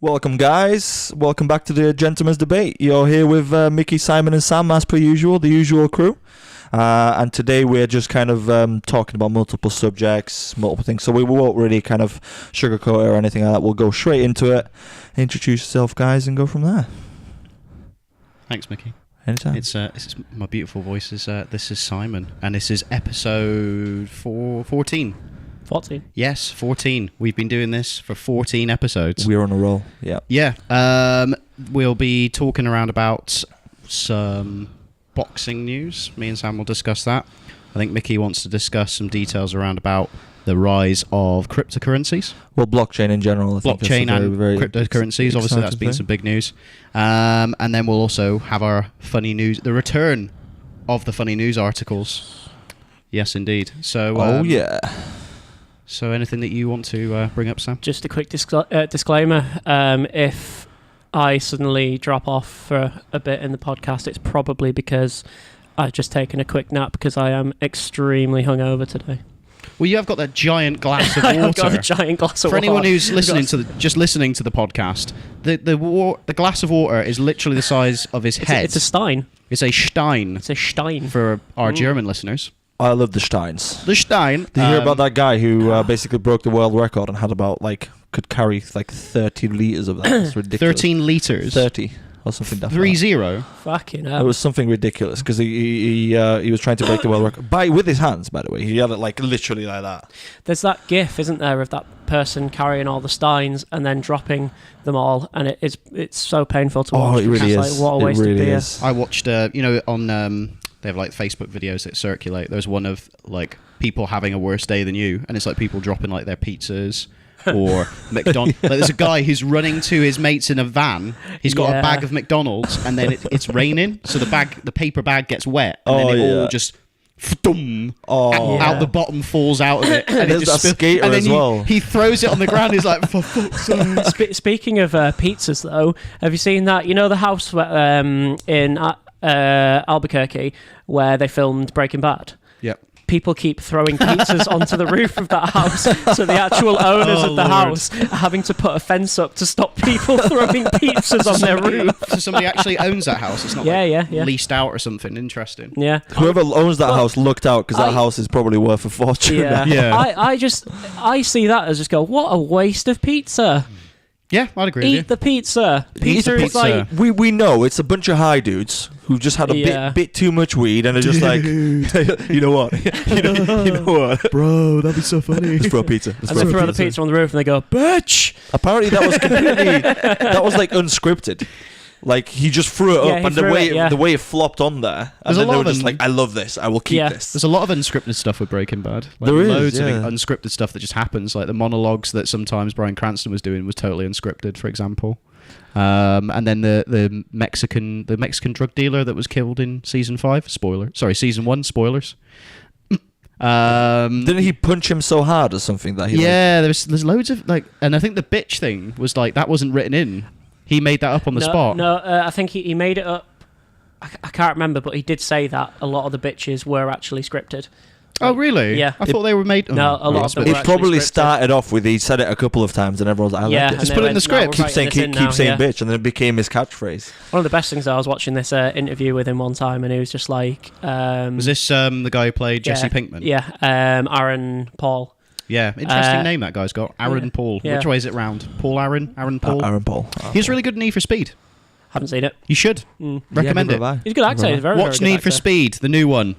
Welcome, guys. Welcome back to the Gentleman's Debate. You're here with Miki, Simon, and Sam, as per usual, the usual crew. And today we're just kind of talking about multiple subjects, multiple things. So we won't really kind of sugarcoat it or anything like that. We'll go straight into it. Introduce yourself, guys, and go from there. Thanks, Miki. Anytime. It's my beautiful voice. This is Simon, and this is episode 14. 14. Yes, 14. We've been doing this for 14 episodes. We're on a roll. Yeah. Yeah. We'll be talking around about some boxing news. Me and Sam will discuss that. I think Miki wants to discuss some details around about the rise of cryptocurrencies. Well, blockchain in general. I think Blockchain and very cryptocurrencies. Obviously, that's been some big news. And then we'll also have our funny news, the return of the funny news articles. Yes, indeed. So. Yeah. So anything that you want to bring up, Sam? Just a quick disclaimer. If I suddenly drop off for a bit in the podcast, it's probably because I've just taken a quick nap because I am extremely hungover today. Well, you have got that giant glass of water. I've got a giant glass of water. For anyone who's listening just listening to the podcast, the glass of water is literally the size of his head. It's a stein. It's a stein. It's a stein. For our German listeners. I love the Steins. The Stein. Did you hear about that guy who basically broke the world record and had about, could carry 30 litres of that? It's ridiculous. 13 litres? 30 or something. 30? Fucking hell. It was something ridiculous because he was trying to break the world record with his hands, by the way. He had it literally like that. There's that gif, isn't there, of that person carrying all the steins and then dropping them all, and it's so painful to watch. Oh, it really is. What a waste of beer. I watched, on... They have Facebook videos that circulate. There's one of people having a worse day than you, and it's people dropping their pizzas or McDonald's. There's a guy who's running to his mates in a van. He's got a bag of McDonald's, and then it's raining, so the paper bag gets wet, and then it all just out the bottom falls out of it, and there's that skater and then as well. He throws it on the ground. He's like, for fuck's sake. Speaking of pizzas, though, have you seen that? You know the house in Albuquerque where they filmed Breaking Bad? Yep. People keep throwing pizzas onto the roof of that house, so the actual owners of the house are having to put a fence up to stop people throwing pizzas on their roof. So somebody actually owns that house. It's not leased out or something. Interesting. Yeah. Whoever owns that house looked out because that house is probably worth a fortune. Yeah. I see that as just what a waste of pizza. Yeah, I'd agree Eat the pizza. Pizza is we know it's a bunch of high dudes who just had a bit too much weed and are just you know what? you know what? Bro, that'd be so funny. Just throw a pizza. And they throw the pizza on the roof and they go, bitch! Apparently that was completely... that was unscripted. He just threw it up, and the way it flopped on there, and then they were just I love this, I will keep this. There's a lot of unscripted stuff with Breaking Bad. There is loads of unscripted stuff that just happens. The monologues that sometimes Bryan Cranston was doing was totally unscripted, for example. And then the Mexican drug dealer that was killed in season 5. Season 1. Spoilers. Didn't he punch him so hard or something that he? Yeah, there's loads of and I think the bitch thing was that wasn't written in. He made that up on the spot. No, I think he made it up. I can't remember, but he did say that a lot of the bitches were actually scripted. Oh, really? Yeah. I thought they were made... No, a lot of them were It probably scripted. Started off with he said it a couple of times and everyone's like, I like it. Just put it in the script. Keep saying bitch, and then it became his catchphrase. One of the best things, I was watching this interview with him one time, and he was just like... was this the guy who played Jesse Pinkman? Yeah, Aaron Paul. Yeah, interesting name that guy's got. Aaron Paul. Yeah. Which way is it round? Aaron Paul? Aaron Paul. He's really good in Need for Speed. Haven't seen it. You should. Recommend it. He's a good actor. He's very, Watch very good Need for actor. Speed, the new one.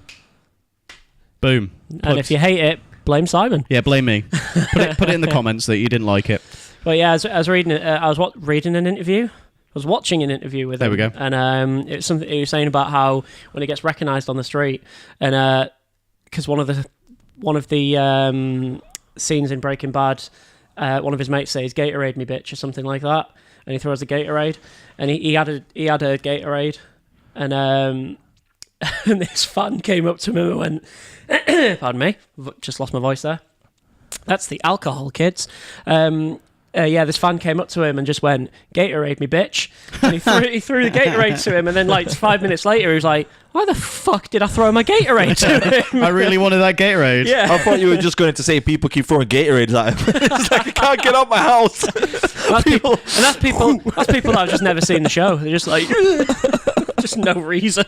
Boom. And if you hate it, blame Simon. Yeah, blame me. Put it in the comments that you didn't like it. But yeah, I was reading it. I was reading an interview. I was watching an interview with him. There we go. And it's something he was saying about how when he gets recognised on the street, and because one of the scenes in Breaking Bad, one of his mates says "Gatorade me, bitch" or something like that, and he throws a Gatorade, and he had a Gatorade, and and this fan came up to him and went, pardon me, just lost my voice there. That's the alcohol, kids. this fan came up to him and just went, "Gatorade me, bitch," and he threw the Gatorade to him, and then like 5 minutes later he was like, "Why the fuck did I throw my Gatorade to him?" I really wanted that Gatorade. Yeah. I thought you were just going to say people keep throwing Gatorades at him. It's like, I can't get out my house. That's people that I've just never seen the show. They're just like, just no reason.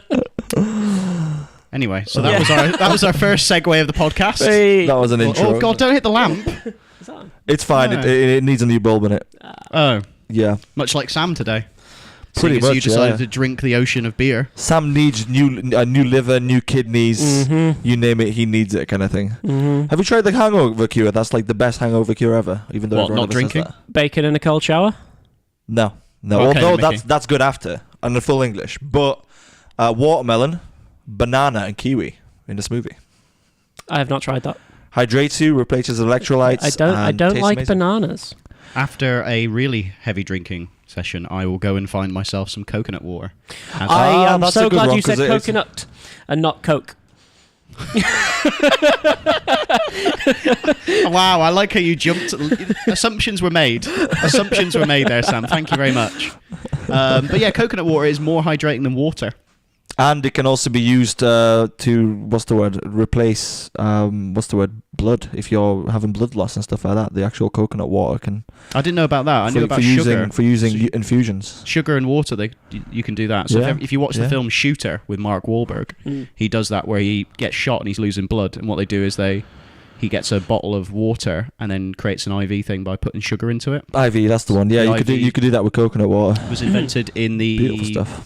Anyway, so that was our first segue of the podcast. Hey. That was an intro. Oh God! Don't hit the lamp. Is that on? It's fine. No. It needs a new bulb in it. Oh, Yeah. much like Sam today. Pretty Seeing as much, you decided yeah. to drink the ocean of beer. Sam needs a new liver, new kidneys. You name it, he needs it, kind of thing. Have you tried the hangover cure? That's like the best hangover cure ever. Even though What, everyone not ever says drinking? that. Bacon in a cold shower? No. Okay, Although Mickey. that's good after and the full English. But watermelon, banana, and kiwi in the smoothie. I have not tried that. Hydrates you, replaces electrolytes. I and don't tastes like amazing. bananas. After a really heavy drinking session, I will go and find myself some coconut water. I am that's so a good glad one, you said 'cause it is- coconut and not Coke. Wow, I like how you jumped. Assumptions were made. Assumptions were made there, Sam. Thank you very much. But yeah, coconut water is more hydrating than water. And it can also be used to replace blood if you're having blood loss and stuff like that. The actual coconut water can. I didn't know about that. I knew about sugar. For using infusions. Sugar and water, you can do that. So Yeah. if you watch the Yeah. film Shooter with Mark Wahlberg, he does that where he gets shot and he's losing blood. And what they do is he gets a bottle of water and then creates an IV thing by putting sugar into it. IV, that's the one. Yeah, The you IV. could do that with coconut water. It was invented in the Beautiful stuff.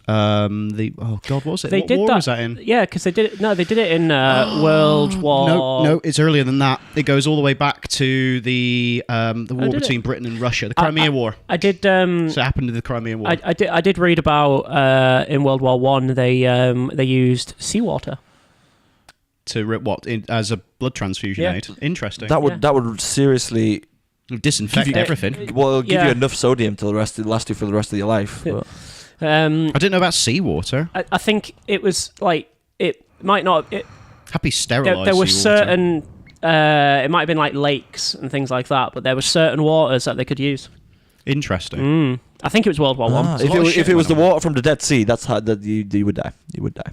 what was it? They what did war that. was that in? Yeah, because they did it. No, they did it in World War. No, it's earlier than that. It goes all the way back to the war did between it? Britain and Russia, the Crimea War. I did. So it happened in the Crimea War. I did read about in World War One. They used seawater. As a blood transfusion Yeah. aid. Interesting. That would seriously Disinfect Give you- everything. give you Yeah. enough sodium to last you for the rest of your life. Yeah. But I didn't know about seawater. I think it was like it might not. Happy sterilised There were seawater. certain. It might have been like lakes and things like that, but there were certain waters that they could use. Interesting. I think it was World War One. if a lot of shit it was the went on. water from the Dead Sea, that's how you would die. You would die.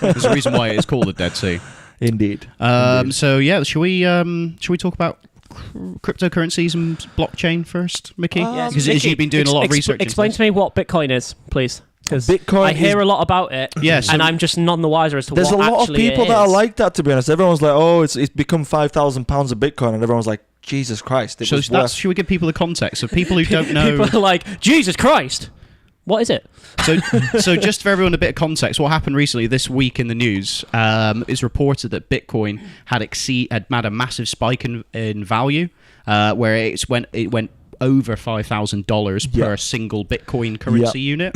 There's a reason why it's called the Dead Sea. Indeed. So yeah, should we talk about cryptocurrencies and blockchain first, Mickey? Yeah. Because Mickey, you've been doing a lot of research. Explain to me what Bitcoin is, please. Because Bitcoin I hear is- a lot about it, Yeah, so- and I'm just none the wiser as to There's a what lot of actually people it that are is. like that. To be honest, everyone's like, "Oh, it's become £5,000 of Bitcoin," and everyone's like, "Jesus Christ!" It So was that's, worth. should we give people the context? So people who don't know. People are like, Jesus Christ, what is it? So just for everyone a bit of context, what happened recently this week in the news is reported that Bitcoin had had a massive spike in value, where it went over $5,000 Yeah. per single Bitcoin currency unit.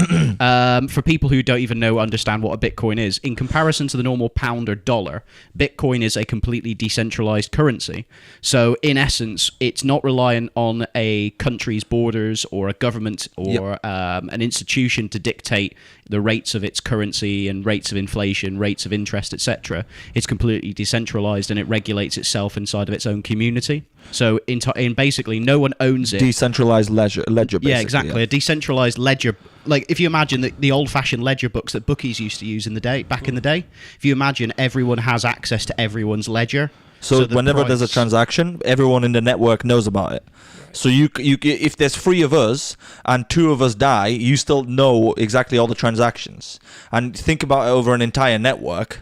For people who don't even understand what a Bitcoin is, in comparison to the normal pound or dollar, Bitcoin is a completely decentralized currency. So in essence, it's not reliant on a country's borders or a government or an institution to dictate the rates of its currency and rates of inflation, rates of interest, etc. It's completely decentralized and it regulates itself inside of its own community. So in basically, no one owns it. Decentralized ledger. Basically, Yeah, exactly. A decentralized ledger. Like if you imagine the old-fashioned ledger books that bookies used to use back in the day. If you imagine everyone has access to everyone's ledger. So the whenever there's a price- transaction, everyone in the network knows about it. So you if there's 3 of us and 2 of us die, you still know exactly all the transactions. And think about it over an entire network,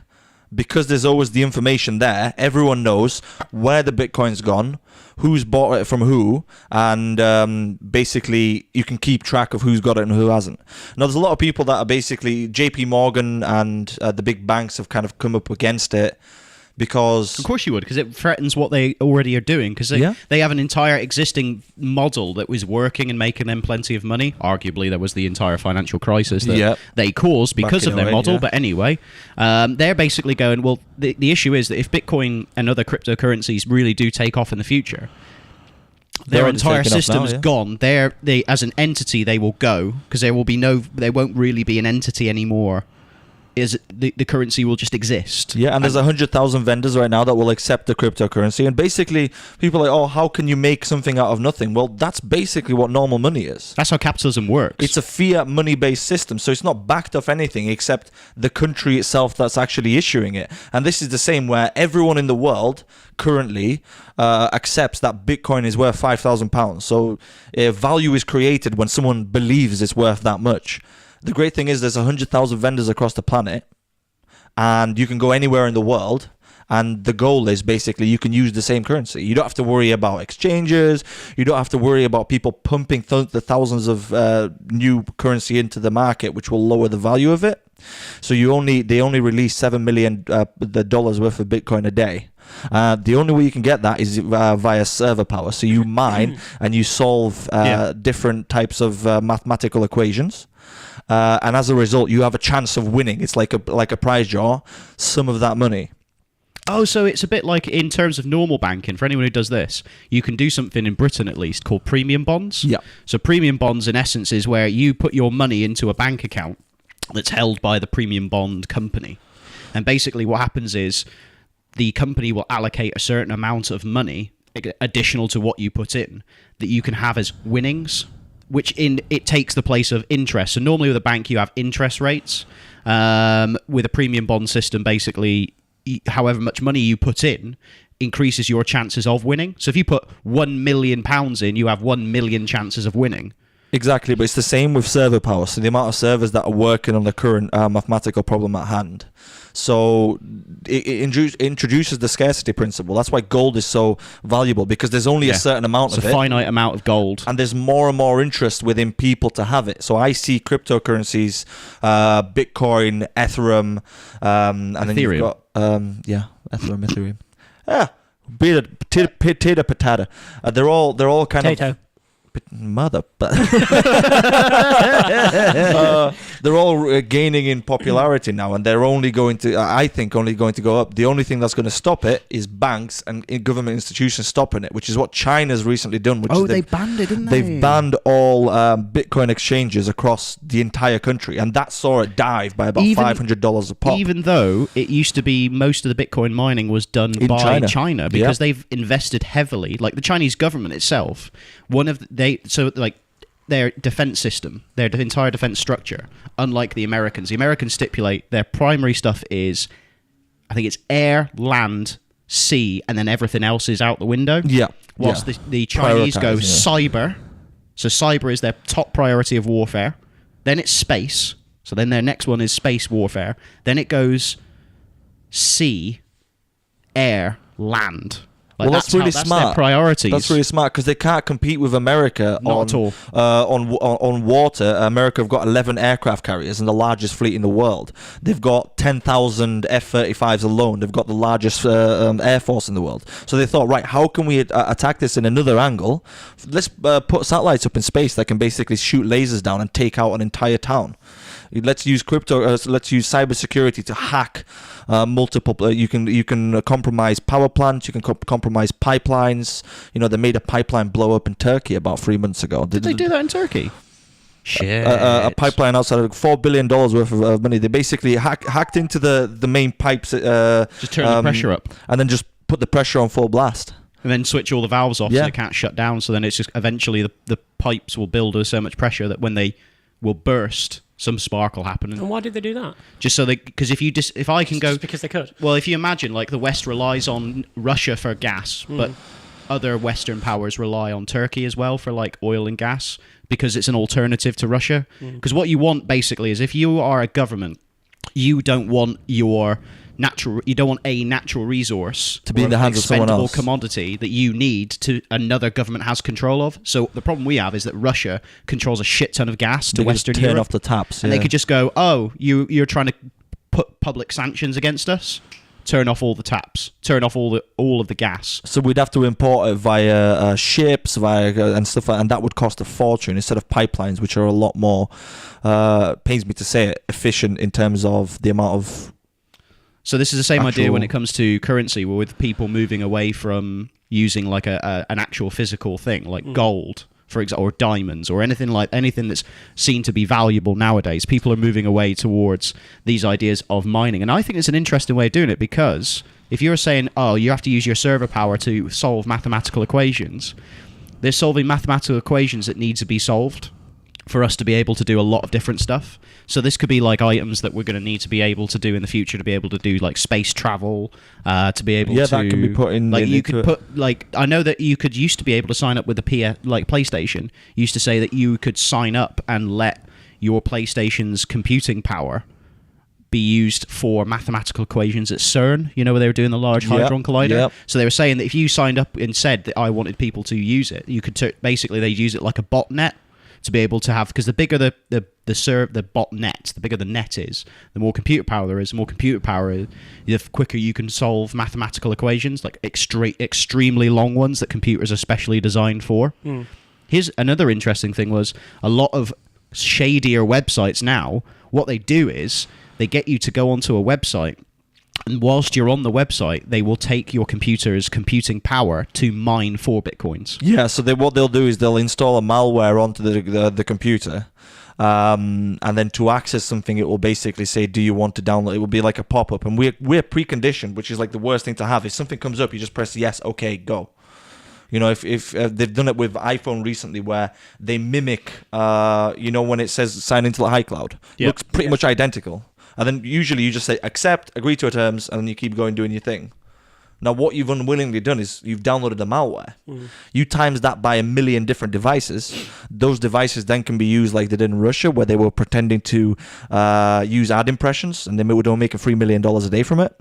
because there's always the information there. Everyone knows where the Bitcoin's gone, who's bought it from who, and basically you can keep track of who's got it and who hasn't. Now, there's a lot of people that are basically JP Morgan and the big banks have kind of come up against it. Because Of course you would, because it threatens what they already are doing. Because they have an entire existing model that was working and making them plenty of money. Arguably, there was the entire financial crisis that they caused because Back of in their 08, model. yeah. But anyway, they're basically going, well, the issue is that if Bitcoin and other cryptocurrencies really do take off in the future, their already entire taken off system now, is yeah. gone. As an entity, they will go, because there won't really be an entity anymore is the currency will just exist. Yeah, and there's 100,000 vendors right now that will accept the cryptocurrency. And basically, people are like, oh, how can you make something out of nothing? Well, that's basically what normal money is. That's how capitalism works. It's a fiat money-based system, so it's not backed off anything except the country itself that's actually issuing it. And this is the same where everyone in the world currently accepts that Bitcoin is worth £5,000. So value is created when someone believes it's worth that much. The great thing is there's 100,000 vendors across the planet, and you can go anywhere in the world. And the goal is basically you can use the same currency. You don't have to worry about exchanges. You don't have to worry about people pumping the thousands of new currency into the market, which will lower the value of it. So they only release $7 million worth of Bitcoin a day. The only way you can get that is via server power. So you mine and you solve different types of mathematical equations. And as a result, you have a chance of winning. It's like a prize draw, some of that money. Oh, so it's a bit like in terms of normal banking. For anyone who does this, you can do something in Britain at least called premium bonds. Yeah. So premium bonds, in essence, is where you put your money into a bank account that's held by the premium bond company. And basically what happens is the company will allocate a certain amount of money additional to what you put in that you can have as winnings, which it takes the place of interest. So normally with a bank, you have interest rates. With a premium bond system, basically, however much money you put in increases your chances of winning. So if you put £1 million in, you have 1 million chances of winning. Exactly, but it's the same with server power. So the amount of servers that are working on the current mathematical problem at hand. So it introduces the scarcity principle. That's why gold is so valuable, because there's only a certain amount of it. It's a finite amount of gold. And there's more and more interest within people to have it. So I see cryptocurrencies, Bitcoin, Ethereum, and Ethereum. then you've got Ethereum. Yeah, potato, patata. They're all kind Potato. of mother, but they're all gaining in popularity now, and they're only going to, I think, only going to go up. The only thing that's going to stop it is banks and government institutions stopping it, which is what China's recently done. Which is they banned it, didn't they? They've banned all Bitcoin exchanges across the entire country, and that saw it dive by about $500 a pop. Even though it used to be most of the Bitcoin mining was done by China because they've invested heavily, like the Chinese government itself. Their defense system, their entire defense structure, unlike the Americans stipulate their primary stuff is, I think it's air, land, sea, and then everything else is out the window. Yeah. Whilst the Chinese go cyber. So cyber is their top priority of warfare. Then it's space. So then their next one is space warfare. Then it goes sea, air, land. Like that's really smart. That's their priorities. That's really smart because they can't compete with America Not at all. On water. America have got 11 aircraft carriers and the largest fleet in the world. They've got 10,000 F-35s alone. They've got the largest air force in the world. So they thought, right, how can we attack this in another angle? Let's put satellites up in space that can basically shoot lasers down and take out an entire town. Let's use let's use cybersecurity to hack multiple. You can compromise power plants. You can compromise pipelines. You know, they made a pipeline blow up in Turkey about 3 months ago. Did they do that in Turkey? Shit. A pipeline outside of $4 billion worth of money. They basically hacked into the main pipes. Just turn the pressure up, and then just put the pressure on full blast. And then switch all the valves off so they can't shut down. So then it's just eventually the pipes will build with so much pressure that when they will burst, some spark will happen. And why did they do that? Just so because if I can go, just because they could. Well, if you imagine, like the West relies on Russia for gas, but other Western powers rely on Turkey as well for like oil and gas because it's an alternative to Russia. Because what you want basically is if you are a government, you don't want a natural resource to be in the hands of someone else, commodity that you need to another government has control of. So the problem we have is that Russia controls a shit ton of gas to Western Europe. Turn off the taps, and they could just go, "Oh, you're trying to put public sanctions against us. Turn off all the taps. Turn off all of the gas." So we'd have to import it via ships, and stuff, and that would cost a fortune instead of pipelines, which are a lot more. Pains me to say it, efficient in terms of the amount of. So this is the same idea when it comes to currency, with people moving away from using like an actual physical thing like gold for example, or diamonds, or anything that's seen to be valuable nowadays. People are moving away towards these ideas of mining, and I think it's an interesting way of doing it, because if you're saying, oh, you have to use your server power to solve mathematical equations, they're solving mathematical equations that need to be solved for us to be able to do a lot of different stuff. So this could be like items that we're going to need to be able to do in the future, to be able to do like space travel, to be able to... that can be put in... Like you could put... Like, I know that you could used to be able to sign up with the PlayStation. Used to say that you could sign up and let your PlayStation's computing power be used for mathematical equations at CERN, you know, where they were doing the Large Hadron Collider. Yep. So they were saying that if you signed up and said that I wanted people to use it, you could basically they'd use it like a botnet to be able to have, because the bigger the botnet, the bigger the net is, the more computer power there is. The more computer power is, the quicker you can solve mathematical equations, like extremely long ones that computers are specially designed for. Here's another interesting thing: was a lot of shadier websites now, what they do is they get you to go onto a website, and whilst you're on the website, they will take your computer's computing power to mine for bitcoins. Yeah, so what they'll do is they'll install a malware onto the computer, and then to access something, it will basically say, do you want to download? It will be like a pop-up, and we're preconditioned, which is like the worst thing to have. If something comes up, you just press yes, okay, go. You know, if they've done it with iPhone recently, where they mimic, you know, when it says sign into the iCloud, looks pretty much identical. And then usually you just say accept, agree to our terms, and then you keep going doing your thing. Now, what you've unwillingly done is you've downloaded the malware. You times that by 1 million different devices. Those devices then can be used like they did in Russia, where they were pretending to use ad impressions, and they would make $3 million a day from it.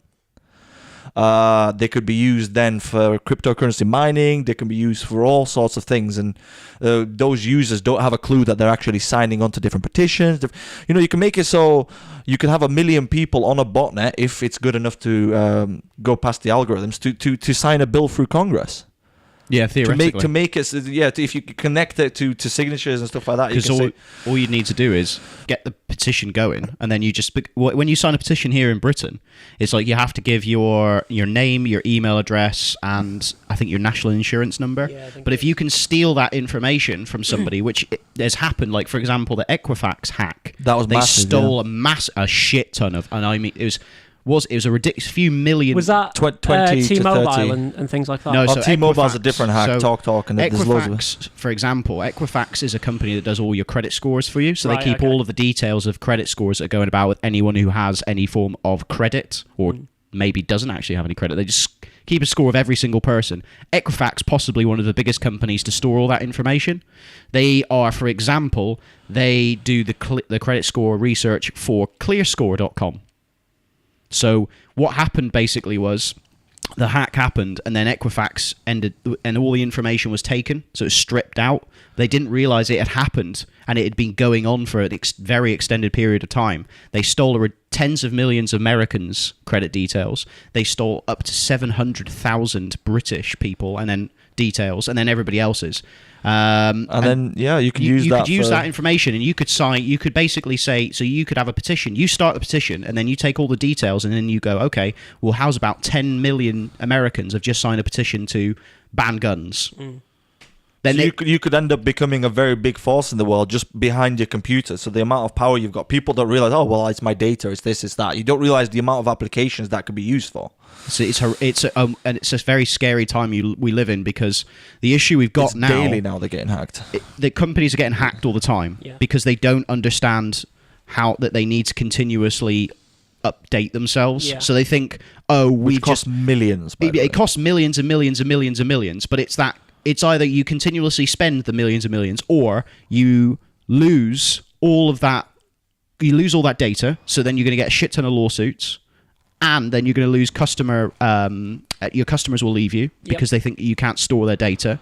They could be used then for cryptocurrency mining. They can be used for all sorts of things, and those users don't have a clue that they're actually signing on to different petitions. You know, you can make it so you can have 1 million people on a botnet, if it's good enough to go past the algorithms, to sign a bill through Congress. Yeah, theoretically. To make it, if you connect it to signatures and stuff like that. Because all you need to do is get the petition going, and then you just, when you sign a petition here in Britain, it's like you have to give your name, your email address, and I think your national insurance number. Yeah, but if you can steal that information from somebody, which has happened, like for example the Equifax hack, that was massive, they stole a shit ton of, and I mean it was a ridiculous few million. Was that 20 T-Mobile to 30 and things like that? No, so T-Mobile's a different hack. So Talk, and there's loads of Equifax, for example, Equifax is a company that does all your credit scores for you. So Right, they keep all of the details of credit scores that are going about with anyone who has any form of credit, or maybe doesn't actually have any credit. They just keep a score of every single person. Equifax, possibly one of the biggest companies to store all that information. They are, for example, they do the credit score research for clearscore.com. So what happened basically was the hack happened, and then Equifax ended, and all the information was taken, so it was stripped out. They didn't realize it had happened, and it had been going on for a very extended period of time. They stole tens of millions of Americans' credit details. They stole up to 700,000 British people, and then details, and then everybody else's. and then you could use that. You could use that information, and you could sign. You could basically say, so you could have a petition. You start the petition, and then you take all the details, and then you go, okay, well, how's about 10 million Americans have just signed a petition to ban guns? Then so you could end up becoming a very big force in the world just behind your computer. So the amount of power you've got, people don't realize, oh, well, it's my data, it's this, it's that. You don't realize the amount of applications that could be used for. So it's a very scary time we live in, because the issue we've got now... daily now they're getting hacked. The companies are getting hacked all the time because they don't understand that they need to continuously update themselves. Yeah. So they think, which costs millions. It costs millions and millions and millions and millions, but it's either you continuously spend the millions and millions, or you lose all of that. You lose all that data, so then you're going to get a shit ton of lawsuits, and then you're going to lose your customers will leave you because they think you can't store their data.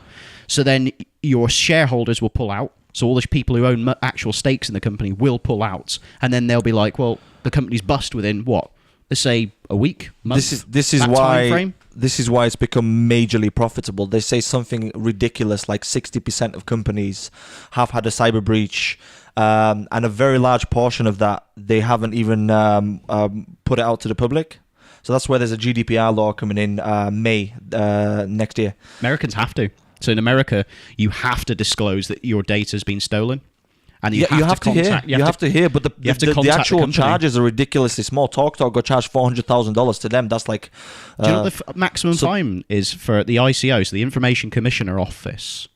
So then your shareholders will pull out. So all the people who own actual stakes in the company will pull out, and then they'll be like, well, the company's bust within what? Let's say a week, month. This is why it's become majorly profitable. They say something ridiculous like 60% of companies have had a cyber breach, and a very large portion of that they haven't even put it out to the public. So that's where there's a GDPR law coming in May next year. Americans have to. So in America, you have to disclose that your data has been stolen. And you have to hear. contact, You have to hear, but the actual charges are ridiculously small. TalkTalk got charged $400,000 to them. That's like... Do you know what the maximum fine is for the ICO, so the Information Commissioner Officer,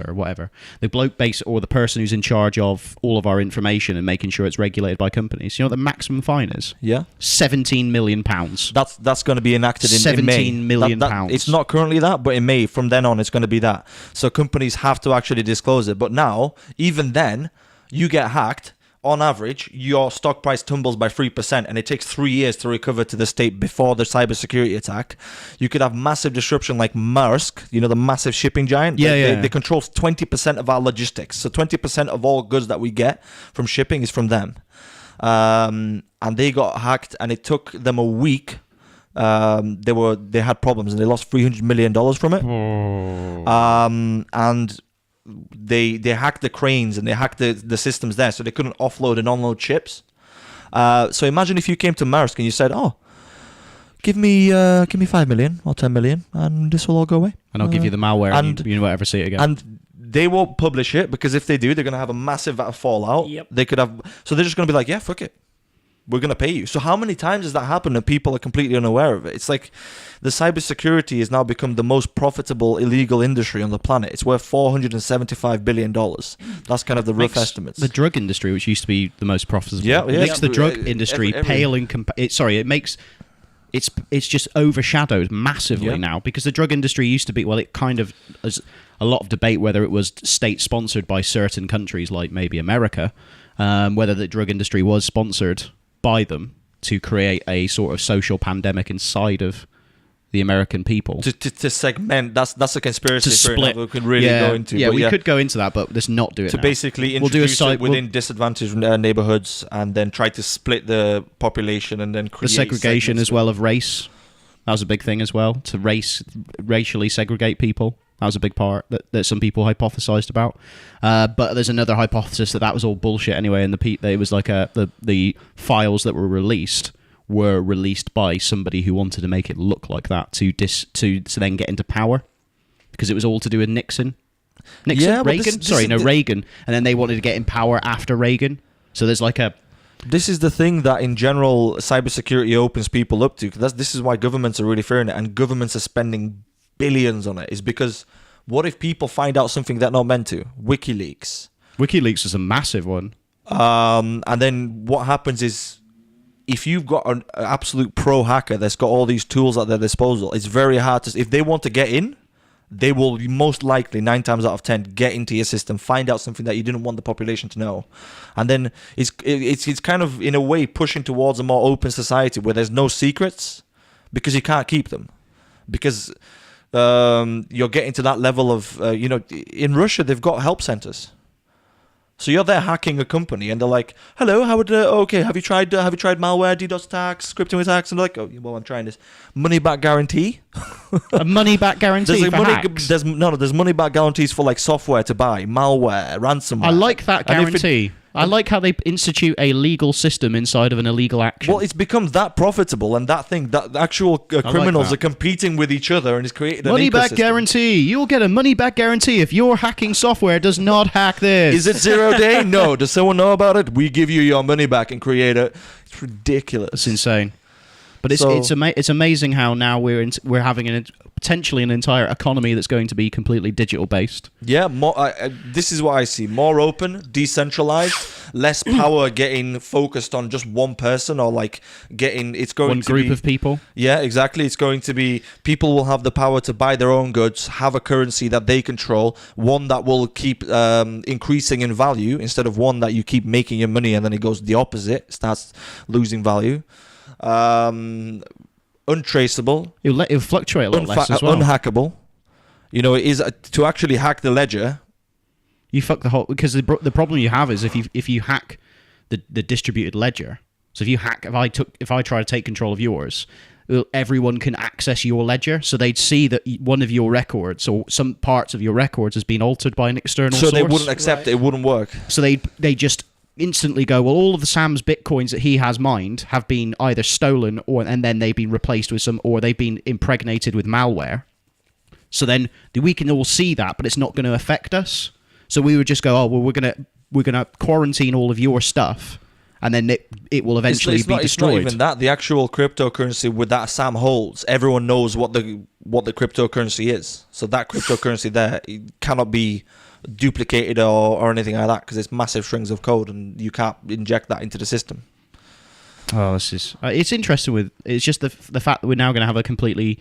or whatever, the bloke or the person who's in charge of all of our information and making sure it's regulated by companies? You know what the maximum fine is? Yeah. £17 million. That's going to be enacted in May. £17 million. It's not currently that, but in May, from then on, it's going to be that. So companies have to actually disclose it. But now, even then, you get hacked. On average, your stock price tumbles by 3%, and it takes 3 years to recover to the state before the cybersecurity attack. You could have massive disruption like Maersk, you know, the massive shipping giant. They control 20% of our logistics. So 20% of all goods that we get from shipping is from them. And they got hacked, and it took them a week. They had problems, and they lost $300 million from it. And they hacked the cranes, and they hacked the systems there, so they couldn't offload and unload chips. So imagine if you came to Maersk and you said, "Oh, give me 5 million or 10 million, and this will all go away, and I'll give you the malware, and you won't ever see it again." And they won't publish it, because if they do, they're going to have a massive fallout. Yep. They could have, so they're just going to be like, "Yeah, fuck it, we're going to pay you." So how many times has that happened and people are completely unaware of it? It's like the cybersecurity has now become the most profitable illegal industry on the planet. It's worth $475 billion. That's kind of the rough estimates. The drug industry, which used to be the most profitable, makes the drug industry pale in it makes it's just overshadowed massively now, because the drug industry used to be, well, it kind of, there's a lot of debate whether it was state sponsored by certain countries like maybe America, whether the drug industry was sponsored by them to create a sort of social pandemic inside of the American people. To segment, that's a conspiracy to split. we could really go into. Yeah, we could go into that, but let's not do it now. Basically introduce it within disadvantaged neighborhoods, and then try to split the population, and then create the segregation as well of race. That was a big thing as well, to racially segregate people. That was a big part that some people hypothesized about. But there's another hypothesis that was all bullshit anyway, and it was like the files that were released by somebody who wanted to make it look like that to then get into power, because it was all to do with Nixon, Reagan. Reagan, and then they wanted to get in power after Reagan. So there's like a. This is the thing that in general cybersecurity opens people up to. This is why governments are really fearing it, and governments are spending billions on it. Is because what if people find out something they're not meant to? WikiLeaks is a massive one. And then what happens is, if you've got an absolute pro hacker that's got all these tools at their disposal, it's very hard to... If they want to get in, they will most likely, 9 times out of 10, get into your system, find out something that you didn't want the population to know. And then it's kind of, in a way, pushing towards a more open society where there's no secrets, because you can't keep them. Because you're getting to that level of... in Russia, they've got help centers. So you're there hacking a company, and they're like, "Hello, have you tried malware, DDoS attacks, scripting attacks?" And they're like, "Oh, well, I'm trying this. Money back guarantee." A money back guarantee there's money back guarantees for like software to buy, malware, ransomware. I like that guarantee. I like how they institute a legal system inside of an illegal action. Well, it's become that profitable, and that actual criminals are competing with each other, and it's created an money back ecosystem. Guarantee. You'll get a money back guarantee if your hacking software does not hack this. Is it 0 day? No. Does someone know about it? We give you your money back and create it. It's ridiculous. It's insane. But it's amazing how now we're having potentially an entire economy that's going to be completely digital based. Yeah, this is what I see: more open, decentralized, less power getting focused on just one person, or like one group of people. Yeah, exactly. It's going to be, people will have the power to buy their own goods, have a currency that they control, one that will keep increasing in value, instead of one that you keep making your money and then it goes the opposite, starts losing value. Untraceable. It'll fluctuate a lot less as well. Unhackable. It is to actually hack the ledger. You fuck the whole, because the problem you have is if you hack the distributed ledger. So if I try to take control of yours, everyone can access your ledger, so they'd see that one of your records or some parts of your records has been altered by an external source. So they wouldn't accept it. It wouldn't work. So they just instantly go, well, all of the Sam's bitcoins that he has mined have been either stolen and then they've been replaced with or they've been impregnated with malware. So then we can all see that, but it's not going to affect us. So we would just go, oh, well, we're gonna quarantine all of your stuff, and then it will eventually be destroyed. It's not even that. The actual cryptocurrency with that Sam holds, everyone knows what the cryptocurrency is. So that cryptocurrency there, it cannot be duplicated or anything like that, because it's massive strings of code, and you can't inject that into the system. Oh, this is it's interesting. It's just the fact that we're now going to have a completely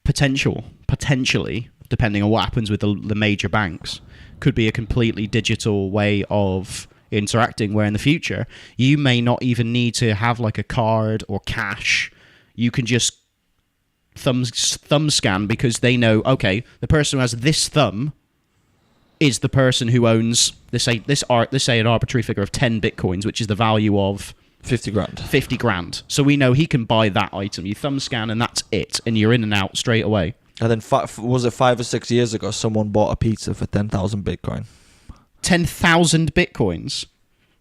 potentially, depending on what happens with the major banks, could be a completely digital way of interacting, where in the future you may not even need to have like a card or cash. You can just thumb scan, because they know, okay, the person who has this thumb is the person who owns, let's say an arbitrary figure of 10 bitcoins, which is the value of 50 grand. 50 grand. So we know he can buy that item. You thumb scan and that's it, and you're in and out straight away. And then, was it 5 or 6 years ago, someone bought a pizza for 10,000 Bitcoin. 10,000 Bitcoins?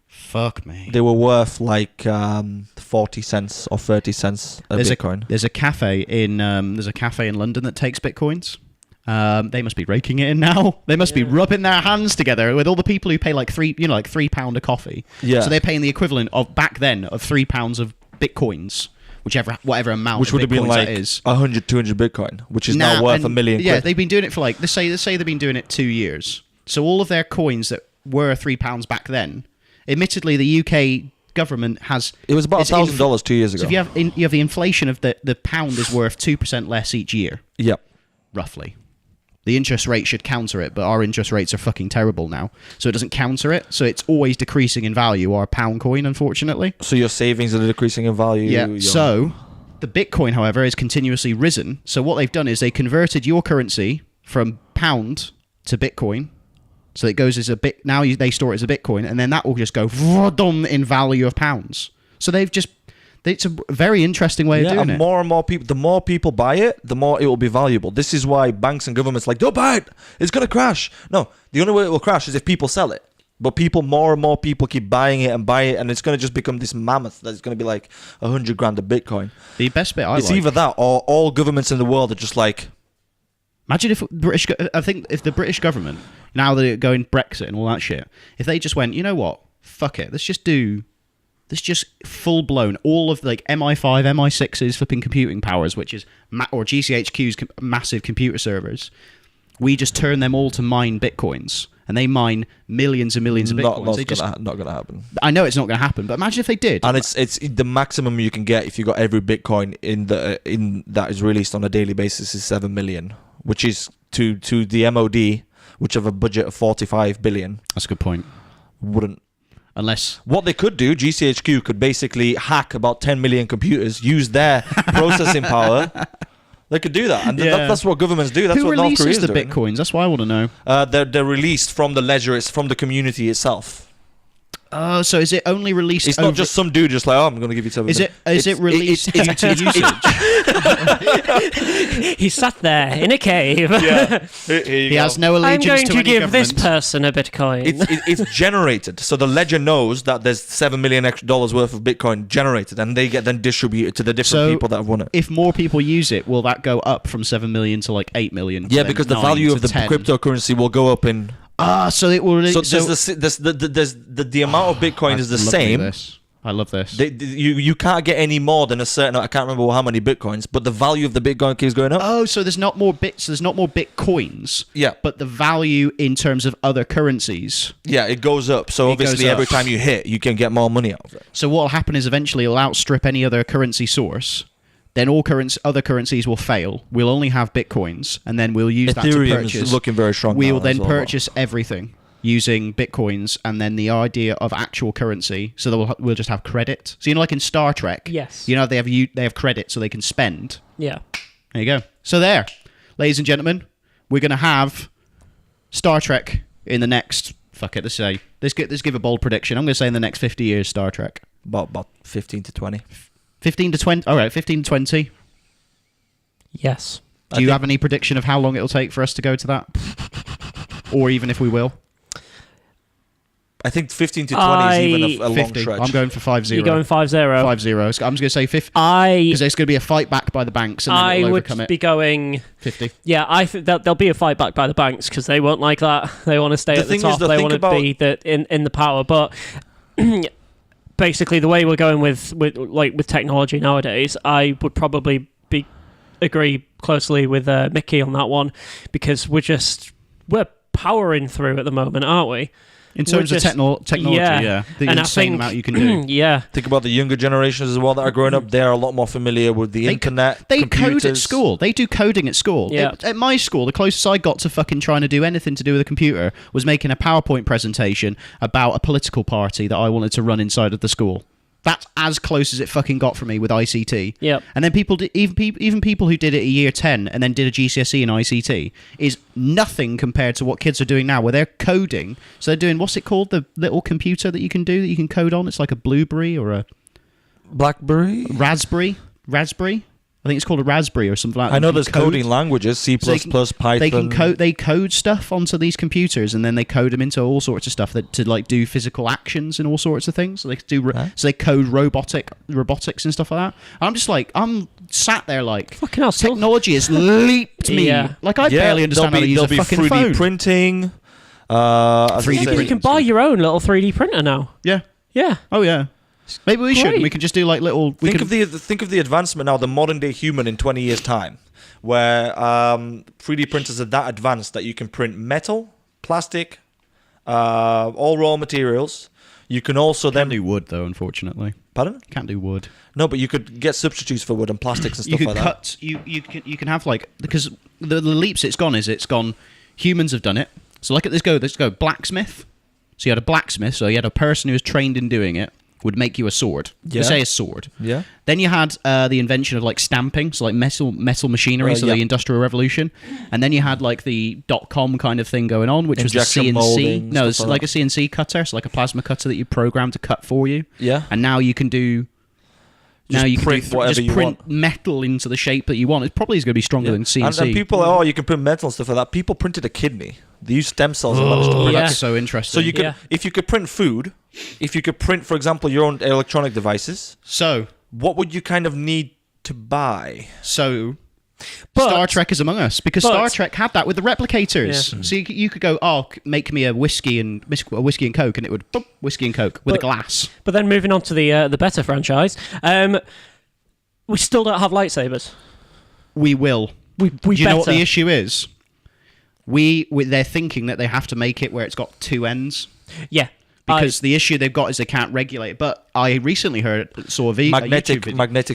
Fuck me. They were worth like 40 cents or 30 cents a Bitcoin. There's a cafe in London that takes Bitcoins. They must be raking it in now. They must be rubbing their hands together with all the people who pay like £3 a coffee. Yeah. So they're paying the equivalent of back then of £3 of Bitcoins. Whatever amount, which would have been like is 100, 200 Bitcoin, which is now worth $1 million. Yeah, quid. they've been doing it for like let's say they've been doing it 2 years. So all of their coins that were £3 back then, admittedly, the UK government has. It was about $1,000 2 years ago. So if you have the inflation of the pound is worth 2% less each year. Yep. Roughly. The interest rate should counter it, but our interest rates are fucking terrible now. So it doesn't counter it. So it's always decreasing in value, our pound coin, unfortunately. So your savings are decreasing in value. Yeah. So the Bitcoin, however, has continuously risen. So what they've done is they converted your currency from pound to Bitcoin. So it goes as a bit. Now they store it as a Bitcoin, and then that will just go in value of pounds. So it's a very interesting way of doing it. More and more people, the more people buy it, the more it will be valuable. This is why banks and governments don't buy it. It's going to crash. No, the only way it will crash is if people sell it. But more and more people keep buying it, and it's going to just become this mammoth that's going to be like 100 grand a Bitcoin. The best bit it's either that or all governments in the world are just like. Imagine if if the British government, now that they're going Brexit and all that shit, if they just went, you know what, fuck it, let's just full blown all of like MI5, MI6's flipping computing powers, which is or GCHQ's massive computer servers. We just turn them all to mine bitcoins, and they mine millions and millions of bitcoins. Not gonna happen. I know it's not gonna happen, but imagine if they did. And it's the maximum you can get if you got every bitcoin in that is released on a daily basis is 7 million, which is to the MOD, which have a budget of 45 billion. That's a good point. Wouldn't. Unless what they could do, GCHQ could basically hack about 10 million computers, use their processing power. They could do that, and that's what governments do. That's what North Korea is doing. Who releases the bitcoins? That's what I want to know. They're released from the ledger. It's from the community itself. Oh, so is it only released? It's not just some dude just like, I'm going to give you 7 million. Is it released due to usage? He sat there in a cave. Yeah, he has no allegiance to I'm going to give this government. person a Bitcoin. It's generated, so the ledger knows that there's $7 million extra dollars worth of Bitcoin generated, and they get then distributed to the different people that have won it. If more people use it, will that go up from 7 million to like 8 million? Yeah, because the value of the cryptocurrency will go up in. So it will. So the amount of Bitcoin is the same. I love this. You can't get any more than a certain. I can't remember how many Bitcoins, but the value of the Bitcoin keeps going up. Oh, so there's not more bits. There's not more Bitcoins. Yeah, but the value in terms of other currencies. Yeah, it goes up. So obviously, every time you hit, you can get more money out of it. So what will happen is eventually it'll outstrip any other currency source. Then all other currencies will fail. We'll only have Bitcoins, and then we'll use that to purchase. Ethereum is looking very strong. We'll then purchase everything using Bitcoins, and then the idea of actual currency. So we'll just have credit. So like in Star Trek, yes, they have credit, so they can spend. Yeah. There you go. So ladies and gentlemen, we're gonna have Star Trek in the next. Fuck it. Let's give a bold prediction. I'm gonna say in the next 50 years, Star Trek. About 15 to 20. 15 to 20. All right, 15 to 20. Yes. Do you have any prediction of how long it'll take for us to go to that? Or even if we will? I think 15 to 20 is even a long 50. stretch. I'm going for 5-0. You're going 5-0. 5-0. I'm just going to say 50. Because there's going to be a fight back by the banks, and then I it'll would overcome it. be going 50. Yeah, I think that there'll be a fight back by the banks because they won't like that. They want to stay at the top. They want to be in the power. But basically, the way we're going with technology nowadays, I would probably agree closely with Miki on that one because we're powering through at the moment, aren't we? In terms of technology, yeah. The insane amount you can do. Yeah. Think about the younger generations as well that are growing up. They're a lot more familiar with the internet. They computers. code at school. They do coding at school. Yeah. At my school, the closest I got to fucking trying to do anything to do with a computer was making a PowerPoint presentation about a political party that I wanted to run inside of the school. That's as close as it fucking got for me with ICT. Yep. And then even people who did it at year 10 and then did a GCSE in ICT is nothing compared to what kids are doing now, where they're coding. So they're doing, what's it called, the little computer that you can code on? It's like a Blueberry or a BlackBerry, Raspberry. I think it's called a Raspberry or something like that. I know there's coding languages, C++, Python. They code stuff onto these computers, and then they code them into all sorts of stuff to like do physical actions and all sorts of things. So they do so they code robotics and stuff like that. I'm sat there like fucking hell, technology has leaped me. Yeah. Like I barely understand how to use a fucking 3D phone. printing. 3D You can buy your own little 3D printer now. Yeah. Yeah. Oh yeah. Maybe we should. We could just do like little. Think of the advancement now, the modern day human in 20 years' time, where 3D printers are that advanced that you can print metal, plastic, all raw materials. You can also Can't do wood though, unfortunately. Pardon? Can't do wood. No, but you could get substitutes for wood and plastics and stuff like that. You can have like, because the leaps it's gone. Humans have done it. So let's go blacksmith. So you had a blacksmith. So you had a person who was trained in doing it. Would make you a sword. Yeah. Let's say a sword. Yeah. Then you had the invention of like stamping, so like metal machinery, so the Industrial Revolution. And then you had like the .com kind of thing going on, which Injection was the CNC. molding, No, it's stuff like like a CNC cutter, so like a plasma cutter that you program to cut for you. Yeah. And now you can do. Print metal into the shape that you want. It probably is going to be stronger than CNC. And people, you can print metal and stuff like that. People printed a kidney. They used stem cells and managed to print That's so interesting. So you could, if you could print food, if you could print, for example, your own electronic devices. So what would you kind of need to buy? But Star Trek is among us, because Star Trek had that with the replicators. Yeah. So you could go, make me a whiskey and Coke, and it would boop, whiskey and Coke with a glass. But then moving on to the better franchise, we still don't have lightsabers. We will. We Do you know what the issue is? They're thinking that they have to make it where it's got two ends. Yeah. Because the issue they've got is they can't regulate it. But I recently saw a magnetic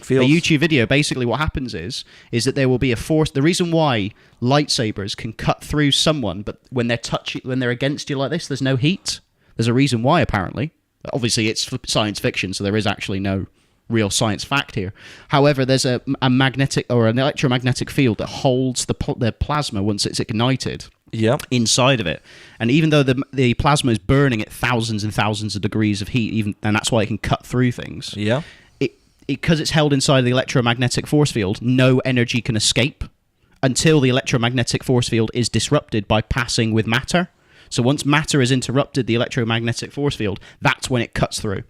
fields. A YouTube video. Basically, what happens is that there will be a force. The reason why lightsabers can cut through someone, but when they're against you like this, there's no heat. There's a reason why, apparently. Obviously, it's science fiction, so there is actually no real science fact here. However, there's a magnetic or an electromagnetic field that holds the plasma once it's ignited. Yeah. Inside of it, and even though the plasma is burning at thousands and thousands of degrees of heat, and that's why it can cut through things. Yeah, because it's held inside the electromagnetic force field, no energy can escape until the electromagnetic force field is disrupted by passing with matter. So once matter has interrupted the electromagnetic force field, that's when it cuts through.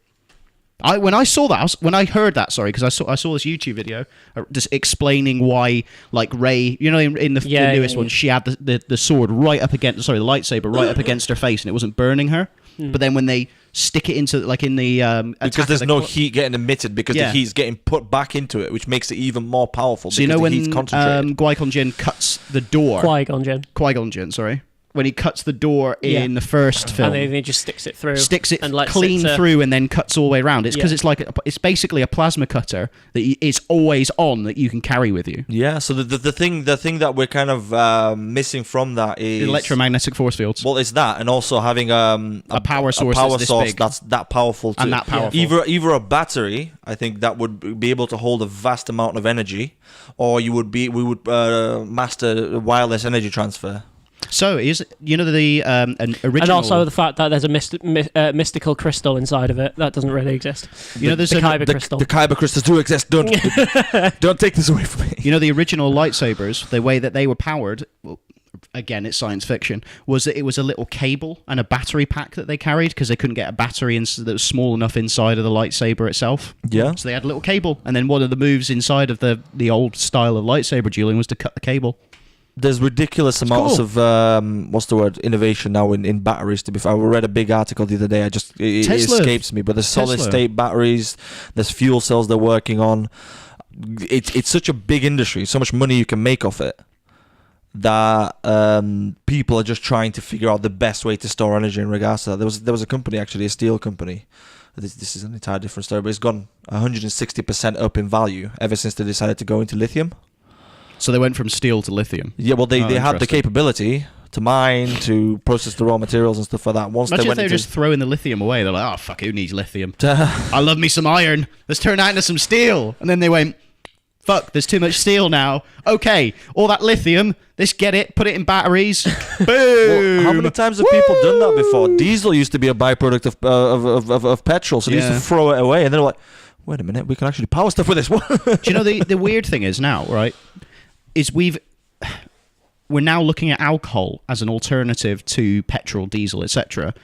When I heard that, because I saw this YouTube video just explaining why, like Rey, in the newest one, she had the sword right up against, the lightsaber right up against her face, and it wasn't burning her. But then when they stick it into, like in the because there's no heat getting emitted, because the heat's getting put back into it, which makes it even more powerful. So when Qui-Gon Jinn cuts the door, Qui-Gon Jinn, sorry. When he cuts the door in the first film, and then he just sticks it through, and clean through, and then cuts all the way around. It's because it's basically a plasma cutter that is always on, that you can carry with you. Yeah. So the thing that we're kind of missing from that is electromagnetic force fields. Well, it's that, and also having a power source, that's that powerful too. And that powerful. Either a battery, I think that would be able to hold a vast amount of energy, or we would master wireless energy transfer. So is the an original, and also the fact that there's a mystical crystal inside of it that doesn't really exist. There's the Kyber crystal. The Kyber crystals do exist. Don't take this away from me. The original lightsabers, the way that they were powered, again, it's science fiction, was that it was a little cable and a battery pack that they carried because they couldn't get a battery that was small enough inside of the lightsaber itself. Yeah. So they had a little cable, and then one of the moves inside of the old style of lightsaber dueling was to cut the cable. There's ridiculous amounts of innovation now in batteries. To be fair, I read a big article the other day. It escapes me, but there's solid state batteries. There's fuel cells they're working on. It's such a big industry. So much money you can make off it that people are just trying to figure out the best way to store energy in regards to that. There was a company, actually, a steel company. This is an entirely different story, but it's gone 160% up in value ever since they decided to go into lithium. So they went from steel to lithium. Yeah, well, they had the capability to mine, to process the raw materials and stuff like that. Imagine if they were just throwing the lithium away. They're like, oh, fuck, who needs lithium? I love me some iron. Let's turn that into some steel. And then they went, fuck, there's too much steel now. Okay, all that lithium, let's get it, put it in batteries. Boom! Well, how many times have people done that before? Diesel used to be a byproduct of petrol, so they used to throw it away. And they're like, wait a minute, we can actually power stuff with this. Do you know the weird thing is now, right, is we're now looking at alcohol as an alternative to petrol, diesel, etc.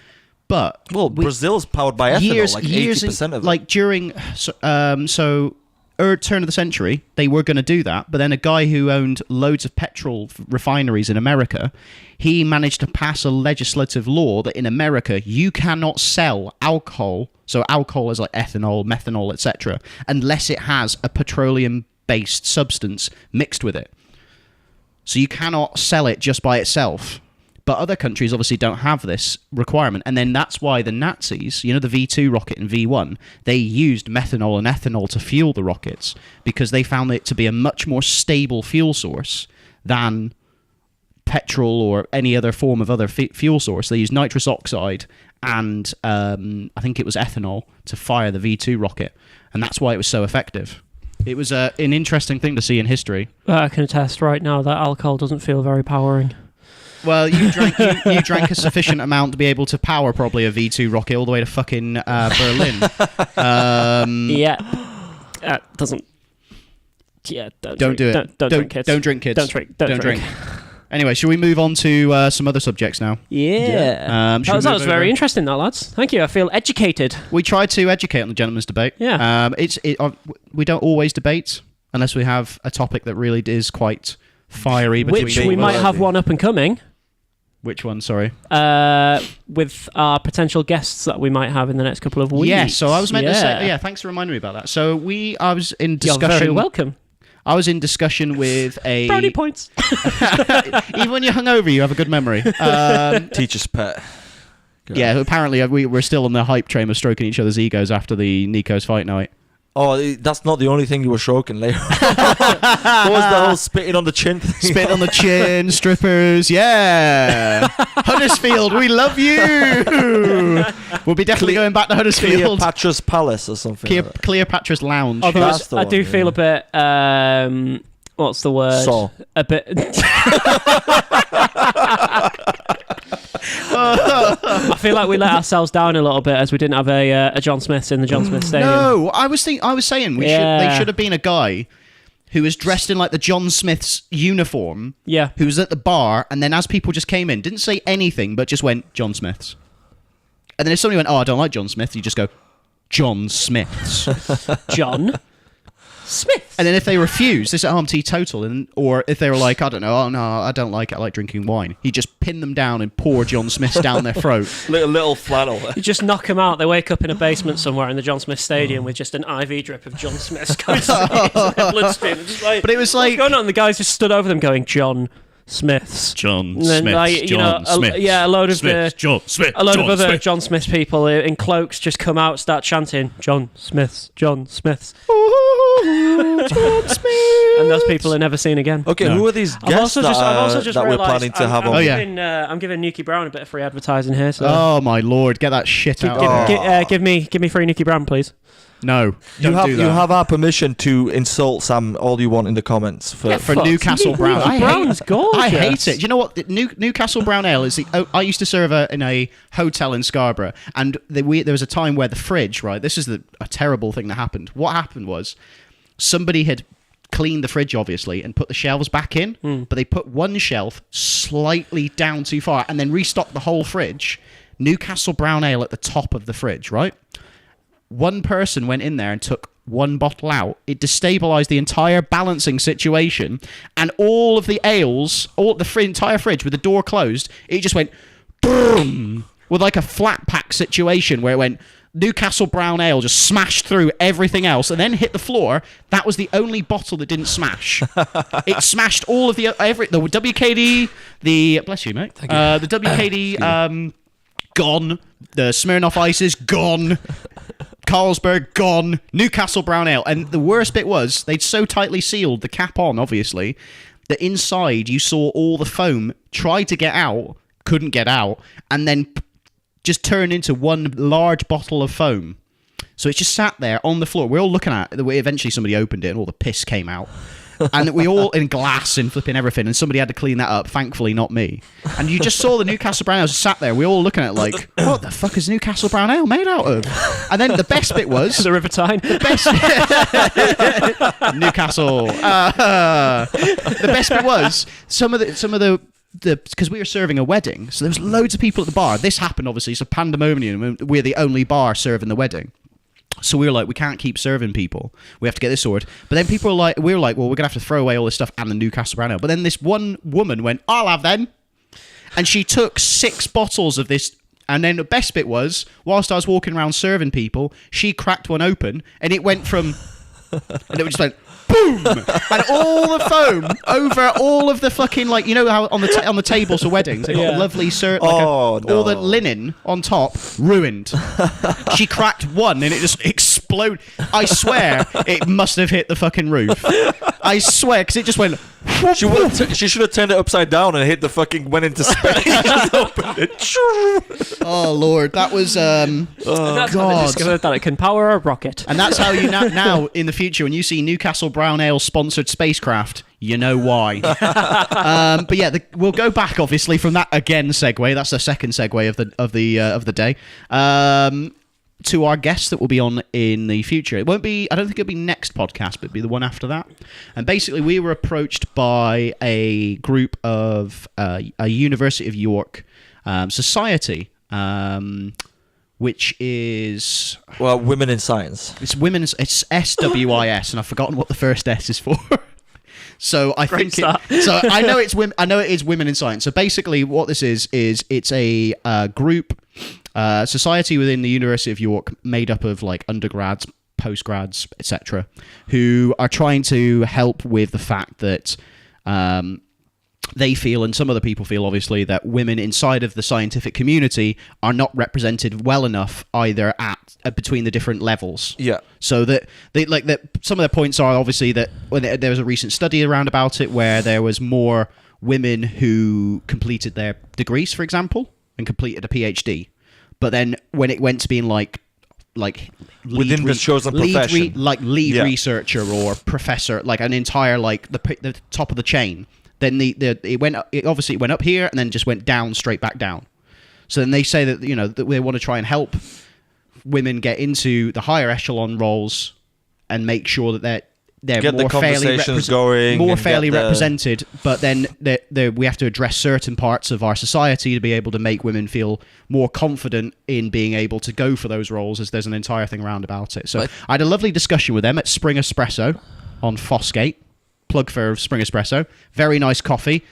But Brazil's powered by ethanol, like 80% of it. Like during turn of the century, they were going to do that, but then a guy who owned loads of petrol refineries in America, he managed to pass a legislative law that in America you cannot sell alcohol, so alcohol is like ethanol, methanol, etc., unless it has a petroleum-based substance mixed with it. So you cannot sell it just by itself. But other countries obviously don't have this requirement. And then that's why the Nazis, the V2 rocket and V1, they used methanol and ethanol to fuel the rockets because they found it to be a much more stable fuel source than petrol or any other form of other fuel source. They used nitrous oxide and I think it was ethanol to fire the V2 rocket. And that's why it was so effective. It was an interesting thing to see in history. I can attest right now that alcohol doesn't feel very powering. Well, you drank a sufficient amount to be able to power probably a V2 rocket all the way to fucking Berlin. Doesn't. Yeah, don't do it. Don't drink, kids. Don't drink, kids. Don't drink. Anyway, shall we move on to some other subjects now? Yeah. That was very interesting, that, lads. Thank you. I feel educated. We tried to educate on the gentleman's debate. Yeah. We don't always debate unless we have a topic that really is quite fiery. Which we might have one up and coming. Which one, sorry? With our potential guests that we might have in the next couple of weeks. Yeah, so I was meant to say... Yeah, thanks for reminding me about that. So I was in discussion... You're very welcome. I was in discussion with a... Brownie points. Even when you're hungover, you have a good memory. Teacher's pet. Yeah, apparently we're still on the hype train of stroking each other's egos after the Nico's fight night. Oh, that's not the only thing you were stroking later. What was the whole spitting on the chin thing? Spit on the chin, strippers, yeah. Huddersfield, we love you. We'll be definitely going back to Huddersfield. Cleopatra's Palace or something. Cleopatra's Lounge. I do feel a bit... what's the word? Saw. A bit... I feel like we let ourselves down a little bit as we didn't have a John Smith's in the John Smith Stadium. No, I was saying they should have been a guy who was dressed in like the John Smith's uniform. Yeah. Who was at the bar, and then as people just came in, didn't say anything, but just went John Smith's. And then if somebody went, "Oh, I don't like John Smith," you just go, "John Smith's." John Smith. And then if they refuse, they say, "Oh, I'm teetotal," or if they were like, "I don't know, oh no, I don't like it. I like drinking wine," he just pin them down and pour John Smith's down their throat. little flannel. You just knock them out. They wake up in a basement somewhere in the John Smith Stadium with just an IV drip of John Smith's going to their bloodstream. But it was like, what's going on? And the guys just stood over them going, "John Smith's." John Smith. A load of John Smith. A load of other John Smith people in cloaks just come out, start chanting, "John Smith's, John Smith's." John Smith. And those people are never seen again. Okay, who are these guests that we're planning to have on? I'm giving Nuki Brown a bit of free advertising here. So. Oh my lord, get that shit out. Give me free Nuki Brown, please. No, you have our permission to insult Sam all you want in the comments for Newcastle Brown. Brown's gorgeous. I hate it. Do you know what? Newcastle Brown Ale is I used to serve in a hotel in Scarborough, and there was a time where the fridge, right? This is a terrible thing that happened. What happened was somebody had cleaned the fridge, obviously, and put the shelves back in. But they put one shelf slightly down too far and then restocked the whole fridge. Newcastle Brown Ale at the top of the fridge, right? One person went in there and took one bottle out. It destabilized the entire balancing situation, and all of the ales, entire fridge with the door closed, it just went boom with like a flat pack situation where it went Newcastle Brown Ale just smashed through everything else and then hit the floor. That was the only bottle that didn't smash. It smashed all of the WKD, the bless you, mate. Thank you. The WKD gone. The Smirnoff Ices gone. Carlsberg gone. Newcastle Brown Ale. And the worst bit was they'd so tightly sealed the cap on, obviously, that inside you saw all the foam try to get out, couldn't get out, and then just turn into one large bottle of foam. So it just sat there on the floor. We're all looking at it. Eventually somebody opened it and all the piss came out. And we all in glass and flipping everything, and somebody had to clean that up. Thankfully, not me. And you just saw the Newcastle Brown Ale just sat there. We all looking at it like, what the fuck is Newcastle Brown Ale made out of? And then the best bit was The River Tyne. the best Newcastle. The best bit was some of the because we were serving a wedding, so there was loads of people at the bar. This happened obviously. It's a pandemonium. We're the only bar serving the wedding. So we were like, we can't keep serving people. We have to get this sorted. But then people were like, well, we're going to have to throw away all this stuff and the Newcastle Brown Ale. But then this one woman went, I'll have them. And she took 6 bottles of this. And then the best bit was, whilst I was walking around serving people, she cracked one open and it went from, and it just went, boom! And all the foam over all of the fucking, like, you know how on the tables for weddings, they got a lovely all the linen on top, ruined. She cracked one and it just exploded. I swear it must have hit the fucking roof. I swear, because it just went... She should have turned it upside down and hit the fucking went into space. Just opened it. Oh, Lord. That was... And that's how they discovered that it can power a rocket. And that's how you now in the future, when you see Newcastle Brown Ale sponsored spacecraft, you know why. But yeah, we'll go back obviously from that again segue. That's the second segue of the day. To our guest that will be on in the future. It won't be, I don't think it'll be next podcast, but it'll be the one after that. And basically we were approached by a group of a University of York society, which is... Well, Women in Science. It's SWIS, and I've forgotten what the first S is for. So I think so I know it's women. I know it is Women in Science. So basically, what this is it's a group society within the University of York made up of like undergrads, postgrads, etc., who are trying to help with the fact that they feel, and some other people feel, obviously, that women inside of the scientific community are not represented well enough either at between the different levels. Yeah. So that some of their points are obviously that when there was a recent study around about it where there was more women who completed their degrees, for example, and completed a PhD, but then when it went to being like within the chosen profession, lead researcher or professor, like an entire like the top of the chain. Then it went up here and then just went down, straight back down. So then they say that that they want to try and help women get into the higher echelon roles and make sure that they're get more the conversations going, more fairly represented. But then we have to address certain parts of our society to be able to make women feel more confident in being able to go for those roles, as there's an entire thing around about it. So I had a lovely discussion with them at Spring Espresso on Fossgate. Plug for Spring Espresso. Very nice coffee.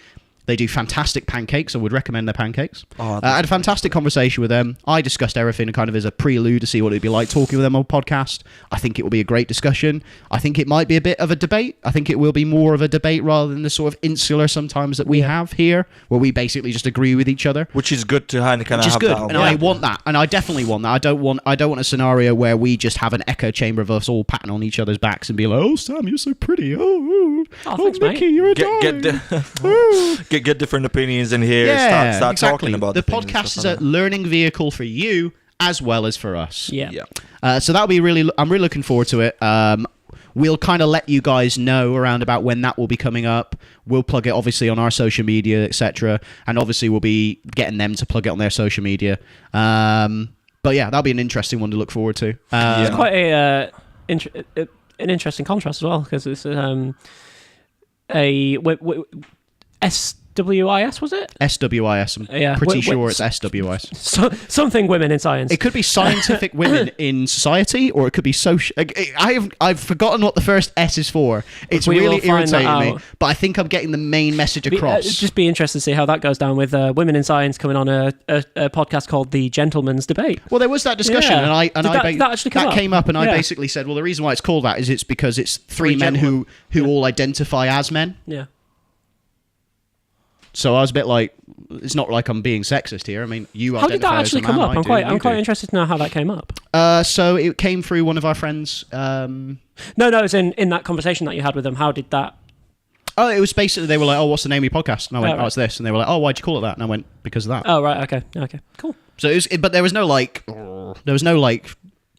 They do fantastic pancakes. I would recommend their pancakes. I had a fantastic conversation with them. I discussed everything kind of as a prelude to see what it'd be like talking with them on podcast. I think it will be a great discussion. I think it might be a bit of a debate. I think it will be more of a debate rather than the sort of insular sometimes that we have here, where we basically just agree with each other. Which is good to kind of have good. that. And I want that. And I definitely want that. I don't want a scenario where we just have an echo chamber of us all patting on each other's backs and be like, oh, Sam, you're so pretty. Oh thanks, Miki, mate. you're a darling. Get different opinions in here. Start exactly. talking about the things podcast is a learning vehicle for you as well as for us. Yeah. So that'll be I'm really looking forward to it. We'll kind of let you guys know around about when that will be coming up. We'll plug it obviously on our social media, etc. And obviously we'll be getting them to plug it on their social media. But yeah, that'll be an interesting one to look forward to. It's quite an interesting contrast as well, because it's a SWIS, was it? SWIS. I'm Yeah. pretty sure it's SWIS. Something women in science. It could be scientific women in society, or it could be social. I've forgotten what the first S is for. It's We will really find that irritating me, out. but I think I'm getting the main message across. Just be interested to see how that goes down with women in science coming on a podcast called The Gentleman's Debate. Well, there was that discussion, Yeah. and Did that actually come up? came up, and I Yeah. basically said, well, the reason why it's called that is it's because it's three Three men gentlemen. who all identify as men. Yeah. So I was a bit like, it's not like I'm being sexist here. I mean, you How did identify that as a actually man, come up? I I'm do, quite you do. interested to know how that came up. So it came through one of our friends. No, it's in that conversation that you had with them. How did that? Oh, it was basically, they were like, oh, what's the name of your podcast? And I went, Oh, right. oh, it's this. And they were like, oh, why'd you call it that? And I went, because of that. Oh, right. Okay. Cool. So it was, but there was no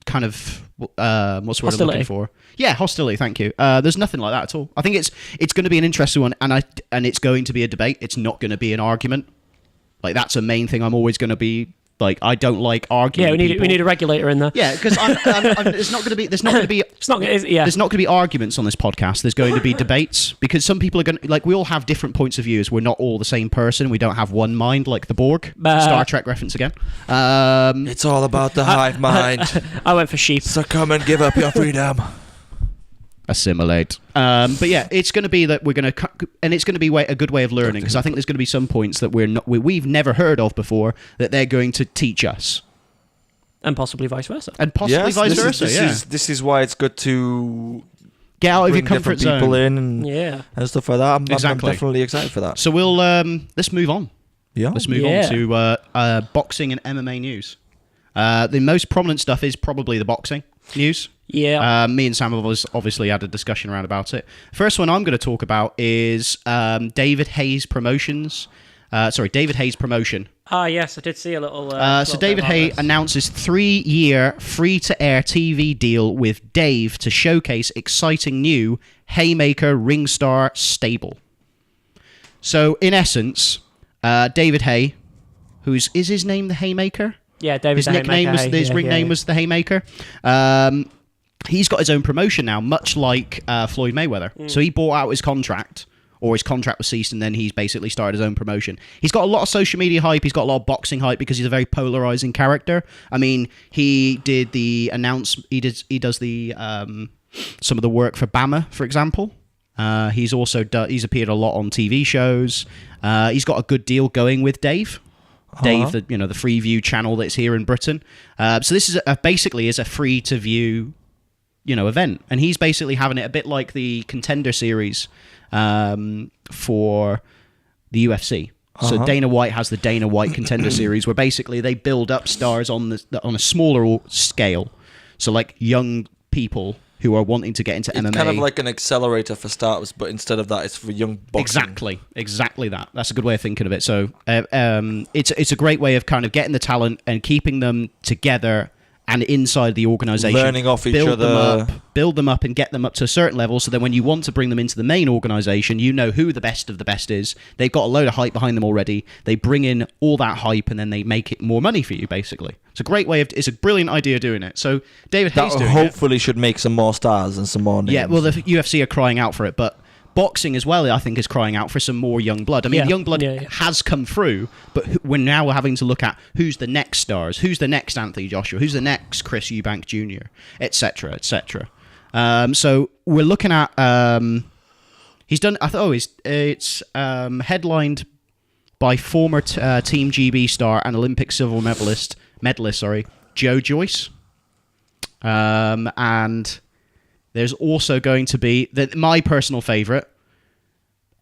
kind of what's the word I'm Hostility. looking for? Yeah, hostility. Thank you. There's nothing like that at all. I think it's going to be an interesting one, and it's going to be a debate. It's not going to be an argument. Like, that's a main thing. I'm always going to be like, I don't like arguing. Yeah, we need a regulator in there. Yeah, because there's not going to be It's not. Yeah. there's not going to be arguments on this podcast. There's going to be debates, because some people are going to, like, we all have different points of views. We're not all the same person. We don't have one mind like the Borg. Star Trek reference again. It's all about the hive mind. I went for sheep. So come and give up your freedom. Assimilate. But yeah, it's going to be that we're going to, and it's going to be a good way of learning, because I think there's going to be some points that we've never heard of before that they're going to teach us, And possibly vice versa. and possibly vice versa. This is why it's good to Get out of bring your comfort different people zone. in Yeah. and stuff like that. I'm Exactly. definitely excited for that. So we'll let's move on. Yeah. Let's move Yeah. on to boxing and MMA news. The most prominent stuff is probably the boxing news. Yeah. Me and Sam have obviously had a discussion around about it. First one I'm going to talk about is David Hayes Promotions. David Hayes Promotion. Yes, I did see a little. So little David bit about Hay this. announces 3-year free-to-air TV deal with Dave to showcase exciting new Haymaker Ringstar stable. So in essence, David Hay, is his name the Haymaker? Yeah, David. His nickname was his ring name was the Haymaker. He's got his own promotion now, much like Floyd Mayweather. So he bought out his contract, or his contract was ceased, and then he's basically started his own promotion. He's got a lot of social media hype. He's got a lot of boxing hype because he's a very polarizing character. I mean, he did the He does the some of the work for Bama, for example. He's also he's appeared a lot on TV shows. He's got a good deal going with Dave. Dave, the Freeview channel that's here in Britain. So this is basically a free to view, event, and he's basically having it a bit like the Contender Series for the UFC. So Dana White has the Dana White Contender Series, where basically they build up stars on a smaller scale. So like young people who are wanting to get into MMA. It's kind of like an accelerator for starters, but instead of that, it's for young boxing. Exactly that. That's a good way of thinking of it. So it's a great way of kind of getting the talent and keeping them together and inside the organization, Learning off each other. build them up and get them up to a certain level, so then when you want to bring them into the main organization, you know who the best of the best is. They've got a load of hype behind them already. They bring in all that hype, and then they make it more money for you, basically. It's a great way it's a brilliant idea doing it. So David Hayes That doing hopefully should make some more stars and some more names. yeah, well, the UFC are crying out for it, but boxing as well, I think, is crying out for some more young blood. I mean, young blood has come through, but we're having to look at who's the next stars, who's the next Anthony Joshua, who's the next Chris Eubank Jr., etc., etc. So we're looking at he's done. It's headlined by former Team GB star and Olympic silver medalist, Joe Joyce, and there's also going to be my personal favourite,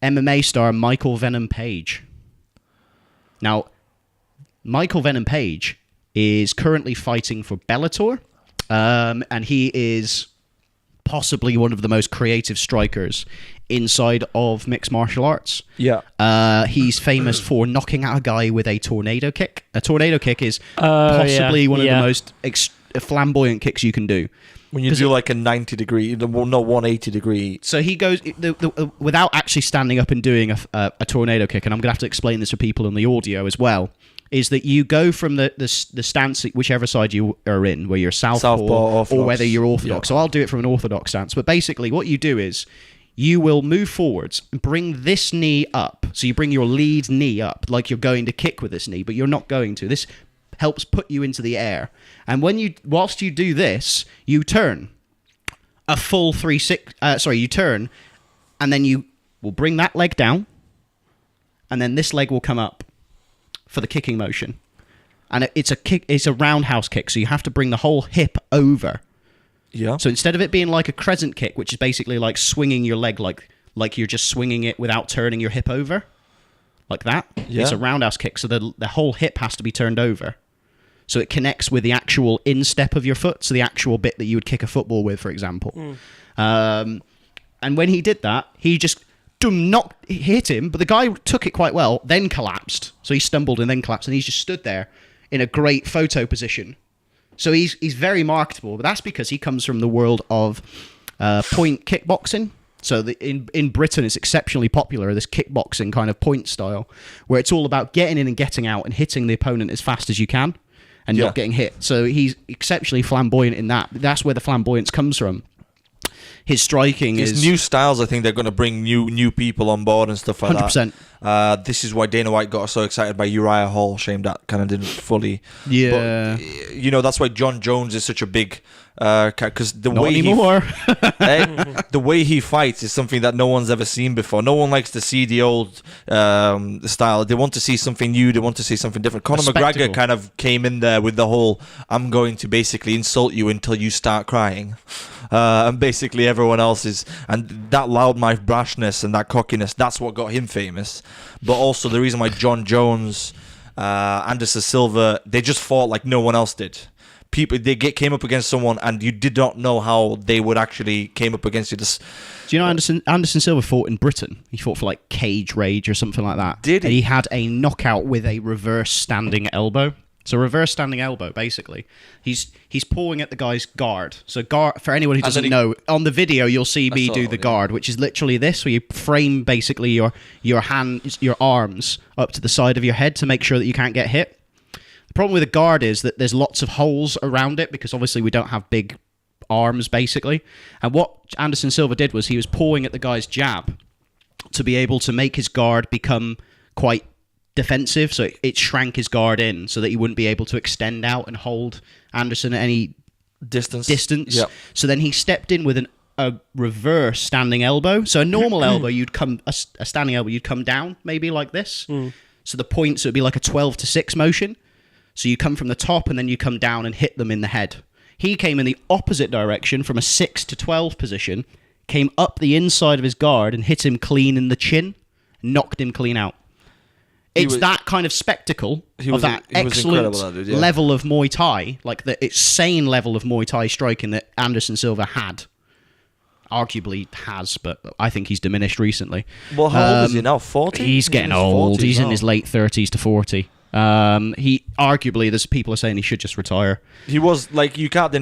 MMA star Michael Venom Page. Now, Michael Venom Page is currently fighting for Bellator, and he is possibly one of the most creative strikers inside of mixed martial arts. Yeah. He's famous for knocking out a guy with a tornado kick. A tornado kick is possibly one of the most flamboyant kicks you can do. When you do like a 90 degree, no, 180 degree. So he goes, without actually standing up and doing a tornado kick, and I'm going to have to explain this for people in the audio as well, is that you go from the stance, whichever side you are in, where you're southpaw or whether you're orthodox. So I'll do it from an orthodox stance. But basically what you do is you will move forwards and bring this knee up. So you bring your lead knee up like you're going to kick with this knee, but you're not going to. This helps put you into the air. And whilst you do this, you turn a full 360. You turn, and then you will bring that leg down, and then this leg will come up for the kicking motion. And it's a kick. It's a roundhouse kick, so you have to bring the whole hip over. Yeah. So instead of it being like a crescent kick, which is basically like swinging your leg like you're just swinging it without turning your hip over, like that. Yeah. It's a roundhouse kick, so the whole hip has to be turned over. So it connects with the actual instep of your foot, so the actual bit that you would kick a football with, for example. And when he did that, he just hit him, but the guy took it quite well, then collapsed. So he stumbled and then collapsed, and he's just stood there in a great photo position. So he's very marketable, but that's because he comes from the world of point kickboxing. So in Britain, it's exceptionally popular, this kickboxing kind of point style, where it's all about getting in and getting out and hitting the opponent as fast as you can and not getting hit. So he's exceptionally flamboyant in that. That's where the flamboyance comes from. His striking is... new styles, I think they're going to bring new people on board and stuff like 100%. that. This is why Dana White got so excited by Uriah Hall. Shame that kind of didn't fully... Yeah. But, that's why John Jones is such a big... Because Not anymore. The way he fights is something that no one's ever seen before. No one likes to see the old style. They want to see something new. They want to see something different. Conor McGregor kind of came in there with the whole, I'm going to basically insult you until you start crying. And basically everyone else is... And that loudmouth brashness and that cockiness, that's what got him famous. But also the reason why John Jones, Anderson Silva, they just fought like no one else did. Came up against someone and you did not know how they would actually came up against you. Do you know Anderson Silva fought in Britain? He fought for like Cage Rage or something like that. Did he? And he had a knockout with a reverse standing elbow. So reverse standing elbow, basically. He's pawing at the guy's guard. So guard, for anyone who doesn't know, on the video you'll see me do the guard, which is literally this, where you frame basically your hands, your arms up to the side of your head to make sure that you can't get hit. The problem with a guard is that there's lots of holes around it because obviously we don't have big arms, basically. And what Anderson Silva did was he was pawing at the guy's jab to be able to make his guard become quite defensive, so it shrank his guard in so that he wouldn't be able to extend out and hold Anderson at any distance. Yep. So then he stepped in with a reverse standing elbow. So a normal elbow, a standing elbow, you'd come down maybe like this. So the points would be like a 12-6 motion. So you come from the top and then you come down and hit them in the head. He came in the opposite direction from a 6-12 position, came up the inside of his guard and hit him clean in the chin, knocked him clean out. It's that kind of spectacle of that excellent level of Muay Thai, like the insane level of Muay Thai striking that Anderson Silva had. Arguably has, but I think he's diminished recently. Well, how old is he now? 40? He's getting old. He's in his late 30s to 40. He arguably, there's people are saying he should just retire. He was like you can't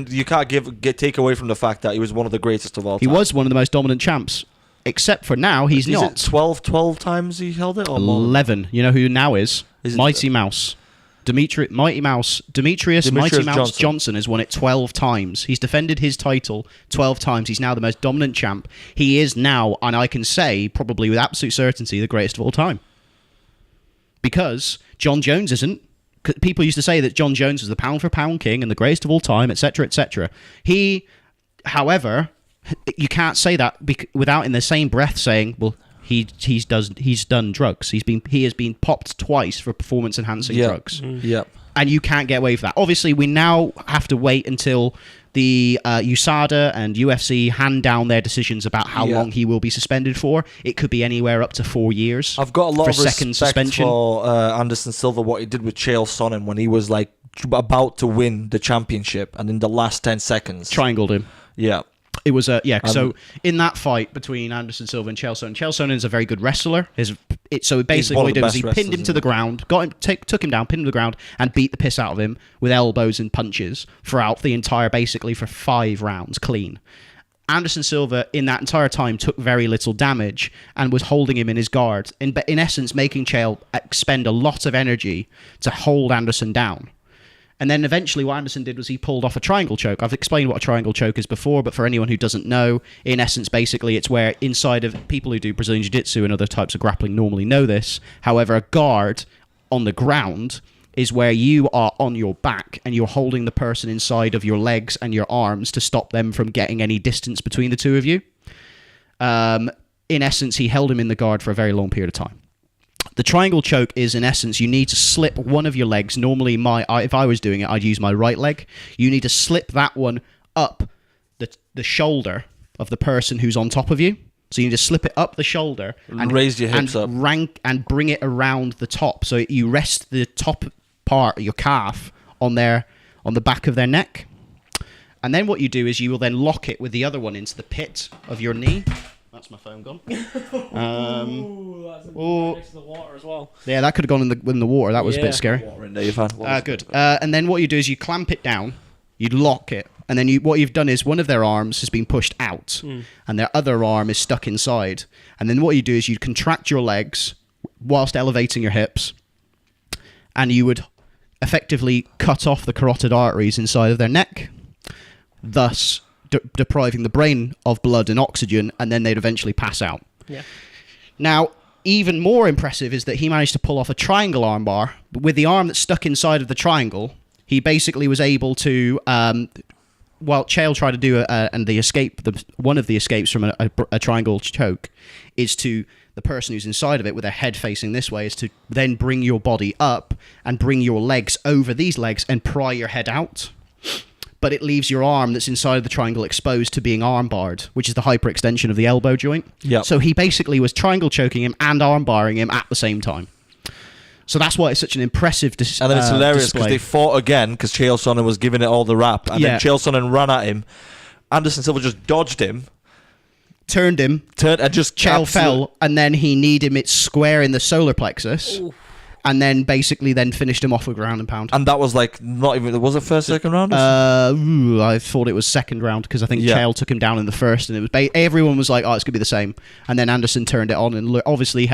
take away from the fact that he was one of the greatest of all time. He was one of the most dominant champs, except for now he's not. Is it 12 times he held it, or 11? You know who now is Mighty Mouse. Demetrius Mighty Mouse Johnson has won it 12 times. He's defended his title 12 times. He's now the most dominant champ. He is now, and I can say probably with absolute certainty, the greatest of all time. Because John Jones isn't. People used to say that John Jones was the pound-for-pound king and the greatest of all time, etc., etc. He, however, you can't say that without in the same breath saying, well, he's done drugs. He has been popped twice for performance-enhancing drugs. Yep. And you can't get away with that. Obviously, we now have to wait until the USADA and UFC hand down their decisions about how long he will be suspended for. It could be anywhere up to 4 years. I've got a lot of respect suspension. for Anderson Silva, what he did with Chael Sonnen when he was like about to win the championship, and in the last 10 seconds triangled him. Yeah. It was so in that fight between Anderson Silva and Chael Sonnen is a very good wrestler. So basically what he did was he pinned him to the ground, took him down, pinned him to the ground, and beat the piss out of him with elbows and punches throughout the entire, basically for 5 rounds clean. Anderson Silva, in that entire time, took very little damage and was holding him in his guard. In essence, making Chael expend a lot of energy to hold Anderson down. And then eventually what Anderson did was he pulled off a triangle choke. I've explained what a triangle choke is before, but for anyone who doesn't know, in essence, basically, it's where inside of people who do Brazilian Jiu-Jitsu and other types of grappling normally know this. However, a guard on the ground is where you are on your back and you're holding the person inside of your legs and your arms to stop them from getting any distance between the two of you. In essence, he held him in the guard for a very long period of time. The triangle choke is, in essence, you need to slip one of your legs. Normally, if I was doing it, I'd use my right leg. You need to slip that one up the shoulder of the person who's on top of you. So you need to slip it up the shoulder and raise your hips up and bring it around the top. So you rest the top part of your calf on the back of their neck. And then what you do is you will then lock it with the other one into the pit of your knee. That's my phone gone. That's next to the water as well. Yeah, that could have gone in the water. That was a bit scary. Water in there, you've had. Good. And then what you do is you clamp it down, you lock it, and then what you've done is one of their arms has been pushed out, and their other arm is stuck inside. And then what you do is you contract your legs whilst elevating your hips, and you would effectively cut off the carotid arteries inside of their neck, thus depriving the brain of blood and oxygen, and then they'd eventually pass out. Yeah. Now, even more impressive is that he managed to pull off a triangle armbar. With the arm that's stuck inside of the triangle, he basically was able to, while Chael tried to do one of the escapes from a triangle choke is to the person who's inside of it with their head facing this way is to then bring your body up and bring your legs over these legs and pry your head out. But it leaves your arm that's inside of the triangle exposed to being armbarred, which is the hyperextension of the elbow joint. Yep. So he basically was triangle choking him and armbarring him at the same time. So that's why it's such an impressive display. And then it's hilarious because they fought again because Chael Sonnen was giving it all the rap. And then Chael Sonnen ran at him. Anderson Silva just dodged him. Turned and just Chael fell, and then he kneed him square in the solar plexus. Ooh. And then basically finished him off with ground and pound. And that was like not even... Was it first, second round? I thought it was second round because I think Chael took him down in the first, and it was everyone was like, "Oh, it's gonna be the same." And then Anderson turned it on, and obviously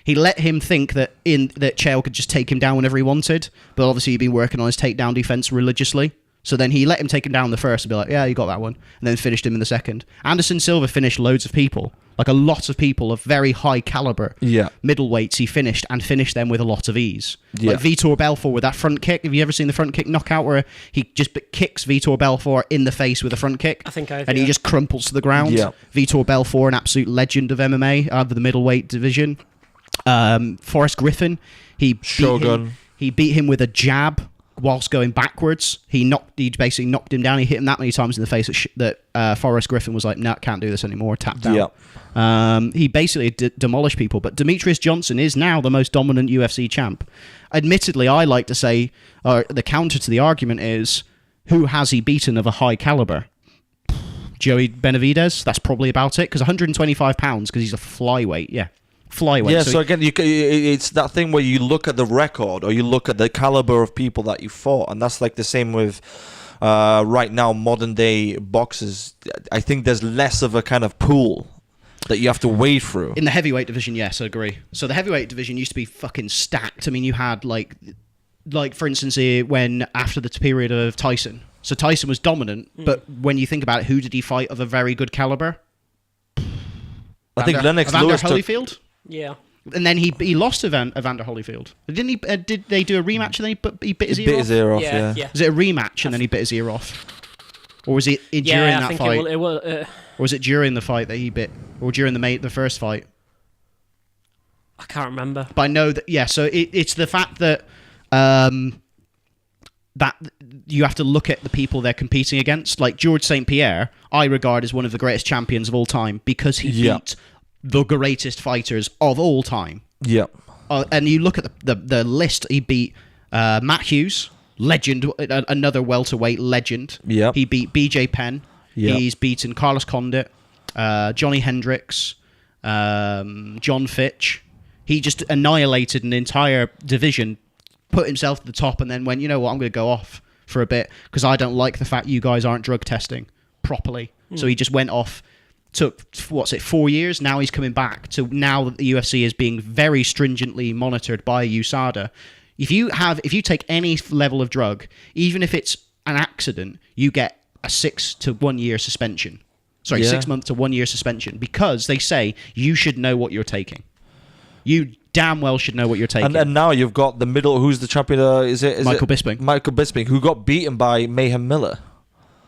he let him think that Chael could just take him down whenever he wanted, but obviously he'd been working on his takedown defense religiously. So then he let him take him down in the first and be like, "Yeah, you got that one," and then finished him in the second. Anderson Silva finished loads of people, like a lot of people of very high caliber. Yeah. Middleweights he finished them with a lot of ease. Yeah. Like Vitor Belfort with that front kick. Have you ever seen the front kick knockout where he just kicks Vitor Belfort in the face with a front kick? I think I have. And he just crumples to the ground. Yeah. Vitor Belfort, an absolute legend of MMA, of the middleweight division. Forrest Griffin, he beat him with a jab whilst going backwards. He basically knocked him down. He hit him that many times in the face that Forrest Griffin was like, "Nah, can't do this anymore," tapped out. He basically demolished people. But Demetrius Johnson is now the most dominant UFC champ. Admittedly, I like to say the counter to the argument is, who has he beaten of a high caliber? Joey Benavidez. That's probably about it, because 125 pounds because he's a flyweight. Yeah. Flyweight. Yeah, so again, it's that thing where you look at the record or you look at the caliber of people that you fought, and that's like the same with right now modern day boxers. I think there's less of a kind of pool that you have to wade through. In the heavyweight division, yes, I agree. So the heavyweight division used to be fucking stacked. I mean, you had like for instance, when after the period of Tyson. So Tyson was dominant, but when you think about it, who did he fight of a very good caliber? I think Lennox Lewis Holyfield. Yeah. And then he lost to Evander Holyfield. Didn't he? Did they do a rematch and then he bit his ear off? His ear off, yeah. Was it a rematch and then he bit his ear off? Or was it during that fight? Or was it during the fight that he bit? Or during the first fight? I can't remember. But I know that, yeah, so it's the fact that that you have to look at the people they're competing against. Like George St. Pierre, I regard as one of the greatest champions of all time because he beat the greatest fighters of all time. Yeah. And you look at the list, he beat Matt Hughes, legend, another welterweight legend. Yeah. He beat BJ Penn. Yep. He's beaten Carlos Condit, Johnny Hendricks, John Fitch. He just annihilated an entire division, put himself to the top, and then went, you know what, I'm going to go off for a bit because I don't like the fact you guys aren't drug testing. properly. So he just went off, took 4 years. Now he's coming back to now that the UFC is being very stringently monitored by USADA. If you take any level of drug, even if it's an accident, you get a 6 to 1 year suspension. 6 months to 1 year suspension, because they say you should know what you're taking. You damn well should know what you're taking. And now you've got the middle. Who's the champion? Is Michael Bisping. Michael Bisping, who got beaten by Mayhem Miller.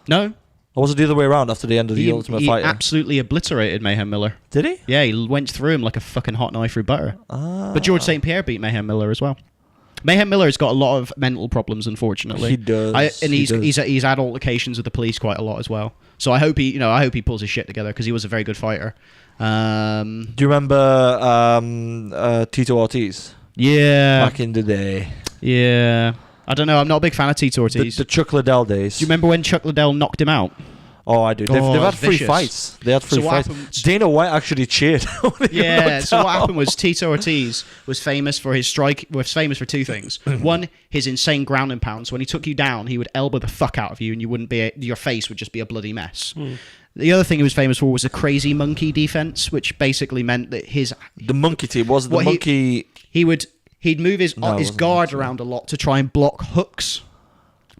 No. Or was it the other way around after the end of the Ultimate Fighter? He absolutely obliterated Mayhem Miller. Did he? Yeah, he went through him like a fucking hot knife through butter. But George St. Pierre beat Mayhem Miller as well. Mayhem Miller has got a lot of mental problems, unfortunately. He does. He's had altercations with the police quite a lot as well. So I hope he pulls his shit together, because he was a very good fighter. Do you remember Tito Ortiz? Yeah. Back in the day. Yeah. I don't know. I'm not a big fan of Tito Ortiz. The Chuck Liddell days. Do you remember when Chuck Liddell knocked him out? Oh, I do. They've had three vicious. fights. They had three fights. Dana White actually cheered. Yeah. So what happened was Tito Ortiz was famous for his strike. Was famous for two things. One, his insane ground and pound. So when he took you down, he would elbow the fuck out of you, and your face would just be a bloody mess. The other thing he was famous for was a crazy monkey defense, which basically meant that the monkey team was the monkey. He'd move his guard around a lot to try and block hooks.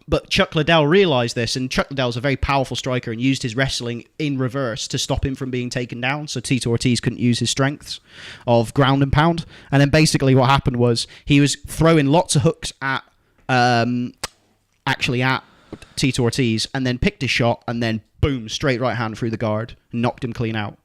But Chuck Liddell realised this, and Chuck Liddell's a very powerful striker and used his wrestling in reverse to stop him from being taken down, so Tito Ortiz couldn't use his strengths of ground and pound. And then basically what happened was he was throwing lots of hooks at Tito Ortiz, and then picked his shot, and then boom, straight right hand through the guard, and knocked him clean out.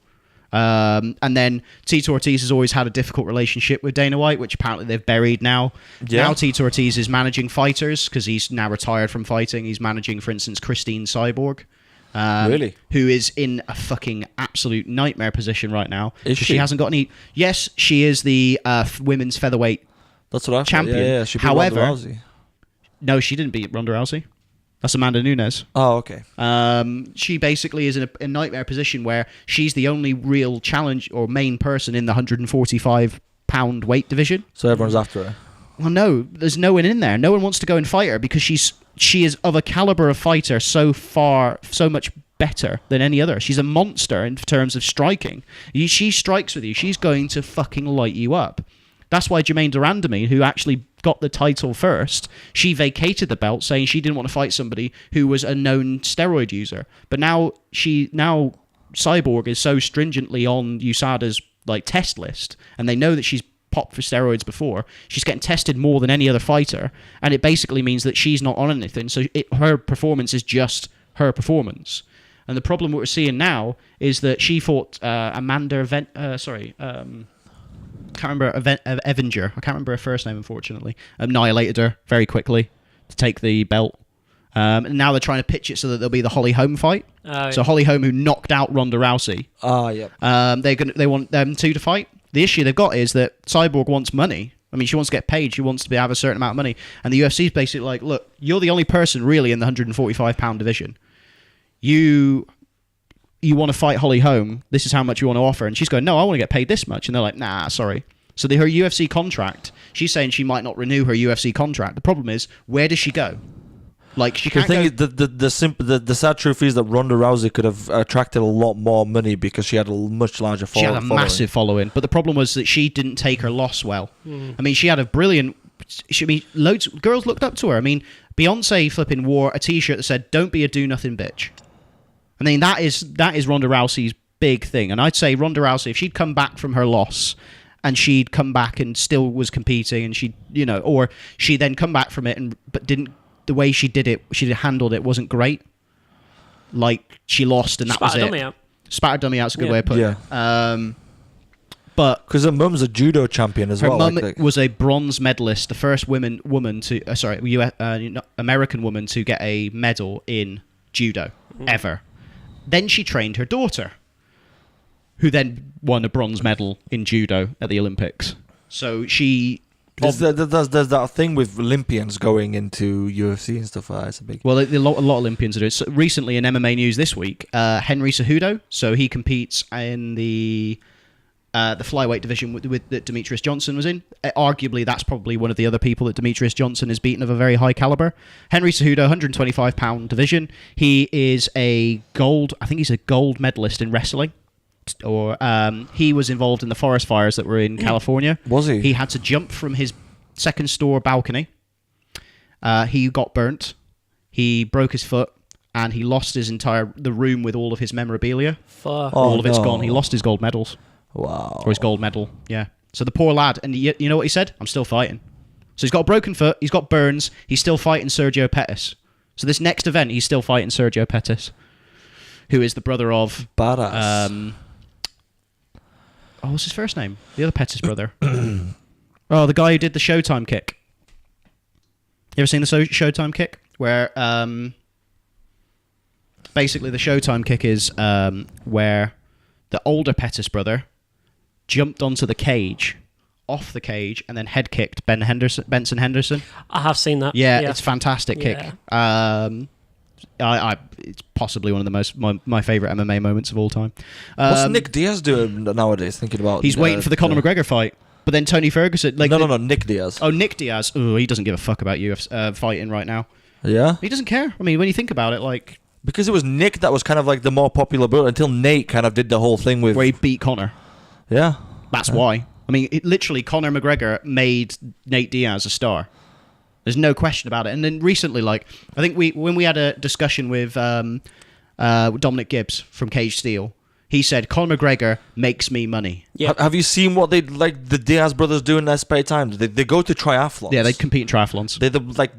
And then Tito Ortiz has always had a difficult relationship with Dana White, which apparently they've buried now. Yeah. Now Tito Ortiz is managing fighters, because he's now retired from fighting. He's managing, for instance, Christine Cyborg. Really? Who is in a fucking absolute nightmare position right now. Is she? She hasn't got any... Yes, she is the women's featherweight That's what I champion. Yeah, she beat However, Ronda Rousey. No, she didn't beat Ronda Rousey. That's Amanda Nunes. Oh, okay. She basically is in a nightmare position where she's the only real challenge or main person in the 145-pound weight division. So everyone's after her. Well, no, there's no one in there. No one wants to go and fight her, because she is of a caliber of fighter so much better than any other. She's a monster in terms of striking. She strikes with you. She's going to fucking light you up. That's why Jermaine Durandamy, who actually got the title first, she vacated the belt, saying she didn't want to fight somebody who was a known steroid user. But now Cyborg is so stringently on USADA's test list, and they know that she's popped for steroids before. She's getting tested more than any other fighter, and it basically means that she's not on anything. So her performance is just her performance. And the problem we're seeing now is that she fought Amanda can't remember Evinger. I can't remember her first name, unfortunately. Annihilated her very quickly to take the belt. And now they're trying to pitch it so that there'll be the Holly Holm fight. So Holly Holm, who knocked out Ronda Rousey. They want them two to fight. The issue they've got is that Cyborg wants money. I mean, she wants to get paid. She wants to have a certain amount of money. And the UFC is basically like, look, you're the only person really in the 145-pound division. You want to fight Holly Holm, this is how much you want to offer. And she's going, no, I want to get paid this much. And they're like, nah, sorry. So her UFC contract, she's saying she might not renew her UFC contract. The problem is, where does she go? She can't go... The sad truth is that Ronda Rousey could have attracted a lot more money because she had a much larger following. She had a massive following. But the problem was that she didn't take her loss well. I mean, she had a brilliant... loads girls looked up to her. I mean, Beyonce flipping wore a T-shirt that said, don't be a do-nothing bitch. I mean, that is Ronda Rousey's big thing. And I'd say Ronda Rousey, if she'd come back from her loss and she'd come back and still was competing, and or she then come back from it but didn't, the way she did it, she handled it wasn't great. She lost and that was it. Dummy out. Spat dummy out's a good way of putting it. But because her mum's a judo champion as well. Her mum was a bronze medalist, the first American woman to get a medal in judo ever. Then she trained her daughter, who then won a bronze medal in judo at the Olympics. So she... There's that thing with Olympians going into UFC and stuff like that. It's a big... Well, a lot of Olympians are doing it. So recently in MMA news this week, Henry Cejudo, so he competes in the the flyweight division that Demetrius Johnson was in. Arguably, that's probably one of the other people that Demetrius Johnson has beaten of a very high caliber. Henry Cejudo, 125-pound division. He is I think he's a gold medalist in wrestling. Or he was involved in the forest fires that were in California. Was he? He had to jump from his second store balcony. He got burnt. He broke his foot. And he lost the room with all of his memorabilia. Fuck. All of it's gone. He lost his gold medals. Wow. Or his gold medal, yeah. So the poor lad, and you know what he said? I'm still fighting. So he's got a broken foot, he's got burns, he's still fighting Sergio Pettis. So this next event, he's still fighting Sergio Pettis, who is the brother of... Badass. What's his first name? The other Pettis brother. The guy who did the Showtime kick. You ever seen the Showtime kick? Where... basically, the Showtime kick is where the older Pettis brother jumped onto the cage, off the cage, and then head kicked Benson Henderson. I have seen that. Yeah, it's a fantastic kick. Yeah. It's possibly one of the my favorite MMA moments of all time. What's Nick Diaz doing nowadays? Thinking about he's waiting for the Conor McGregor fight, but then Tony Ferguson. No, Nick Diaz. Oh, Nick Diaz. Oh, he doesn't give a fuck about fighting right now. Yeah, he doesn't care. I mean, when you think about it, like. Because it was Nick that was kind of like the more popular build until Nate kind of did the whole thing with... Where he beat Conor. Yeah. That's why. I mean, literally, Conor McGregor made Nate Diaz a star. There's no question about it. And then recently, I think when we had a discussion with Dominic Gibbs from Cage Steel, he said, Conor McGregor makes me money. Yeah. Have you seen what the Diaz brothers do in their spare time? They go to triathlons. Yeah, they compete in triathlons.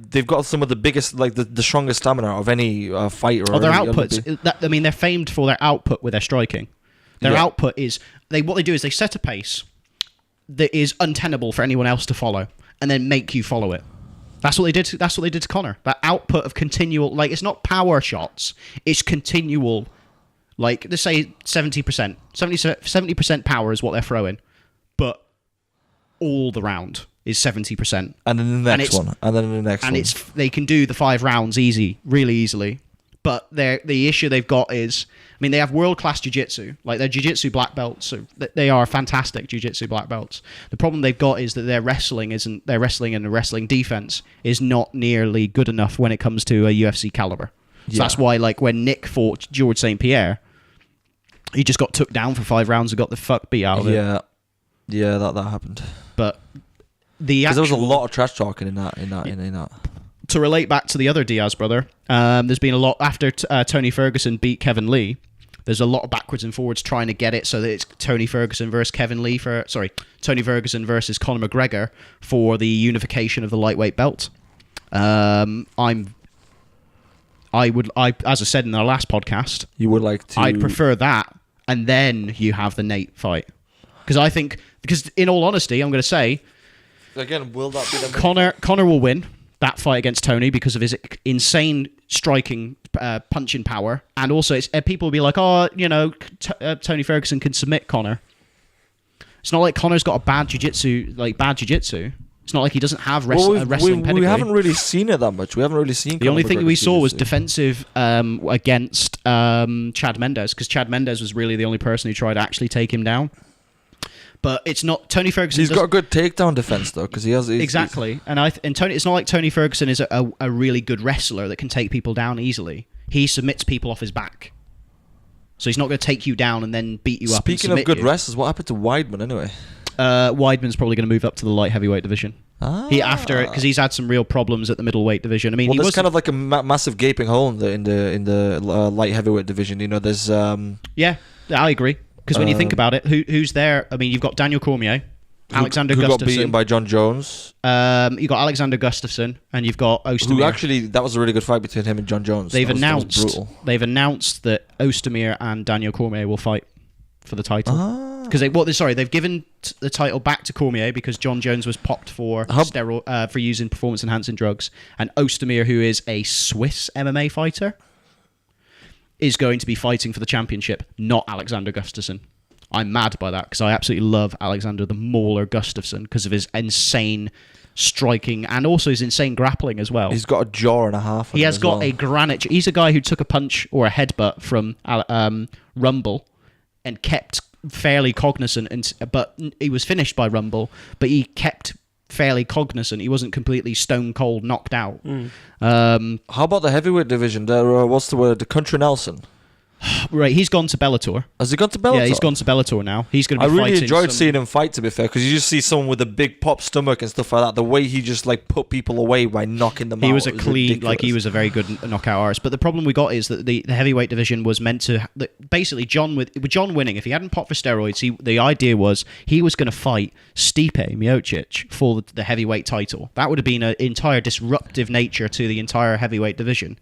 They've got some of the biggest, the strongest stamina of any fighter. Oh, their outputs. They're famed for their output with their striking. Their output is what they do is they set a pace that is untenable for anyone else to follow, and then make you follow it. That's what they did. That's what they did to Conor. That output of continual, it's not power shots. It's continual. Let's say 70%. 70% power is what they're throwing. But all the round is 70%. And then the next one. And then the next one. And they can do the 5 rounds really easily. But the issue they've got is, they have world-class jiu-jitsu. Their jiu-jitsu black belts, so they are fantastic jiu-jitsu black belts. The problem they've got is that their wrestling and the wrestling defense is not nearly good enough when it comes to a UFC caliber. So that's why, when Nick fought George St. Pierre, he just got took down for 5 rounds and got the fuck beat out of it. Yeah, that happened. But because there was a lot of trash talking in that. To relate back to the other Diaz brother, there's been a lot after Tony Ferguson beat Kevin Lee. There's a lot of backwards and forwards trying to get it so that it's Tony Ferguson versus Tony Ferguson versus Conor McGregor for the unification of the lightweight belt. As I said in our last podcast, you would like to. I'd prefer that, and then you have the Nate fight, because in all honesty, I'm going to say, again, will that be the Conor will win that fight against Tony because of his insane striking, punching power, and also people will be like, Tony Ferguson can submit Conor. It's not like Conor's got a bad jiu-jitsu. It's not like he doesn't have wrestling pedigree. We haven't really seen it that much. We haven't really seen. The only thing we saw was defensive against Chad Mendes, because Chad Mendes was really the only person who tried to actually take him down. But it's not Tony Ferguson. He's got a good takedown defense though, because he has exactly. And Tony, it's not like Tony Ferguson is a really good wrestler that can take people down easily. He submits people off his back, so he's not going to take you down and then beat you up. Speaking of good wrestlers, what happened to Weidman anyway? Weidman's probably going to move up to the light heavyweight division. Because he's had some real problems at the middleweight division. There's kind of like a massive gaping hole in the light heavyweight division. There's yeah, I agree. Because when you think about it, who's there? You've got Daniel Cormier, Alexander Gustafsson. Who got beaten by John Jones. You've got Alexander Gustafsson, and you've got Ozdemir. Who actually, that was a really good fight between him and John Jones. They've announced that Ozdemir and Daniel Cormier will fight for the title. Because they've given the title back to Cormier because John Jones was popped for for using performance enhancing drugs, and Ozdemir, who is a Swiss MMA fighter, is going to be fighting for the championship, not Alexander Gustafsson. I'm mad by that because I absolutely love Alexander the Mauler Gustafsson because of his insane striking and also his insane grappling as well. He's got a jaw and a half. He has got a granite. He's a guy who took a punch or a headbutt from Rumble and kept fairly cognizant, but he was finished by Rumble, but he kept fairly cognizant. He wasn't completely stone cold knocked out. How about the heavyweight division? What's the word? The Country Nelson. Right, he's gone to Bellator. Has he gone to Bellator? Yeah, he's gone to Bellator now. He's going to be I really fighting enjoyed seeing him fight, to be fair, because you just see someone with a big pop stomach and stuff like that. The way he just like put people away by knocking them out. He was a clean, ridiculous. like he was a very good knockout artist. But the problem we got is that the heavyweight division was meant to basically with John winning. If he hadn't popped for steroids, the idea was he was going to fight Stipe Miocic for the heavyweight title. That would have been an entire disruptive nature to the entire heavyweight division.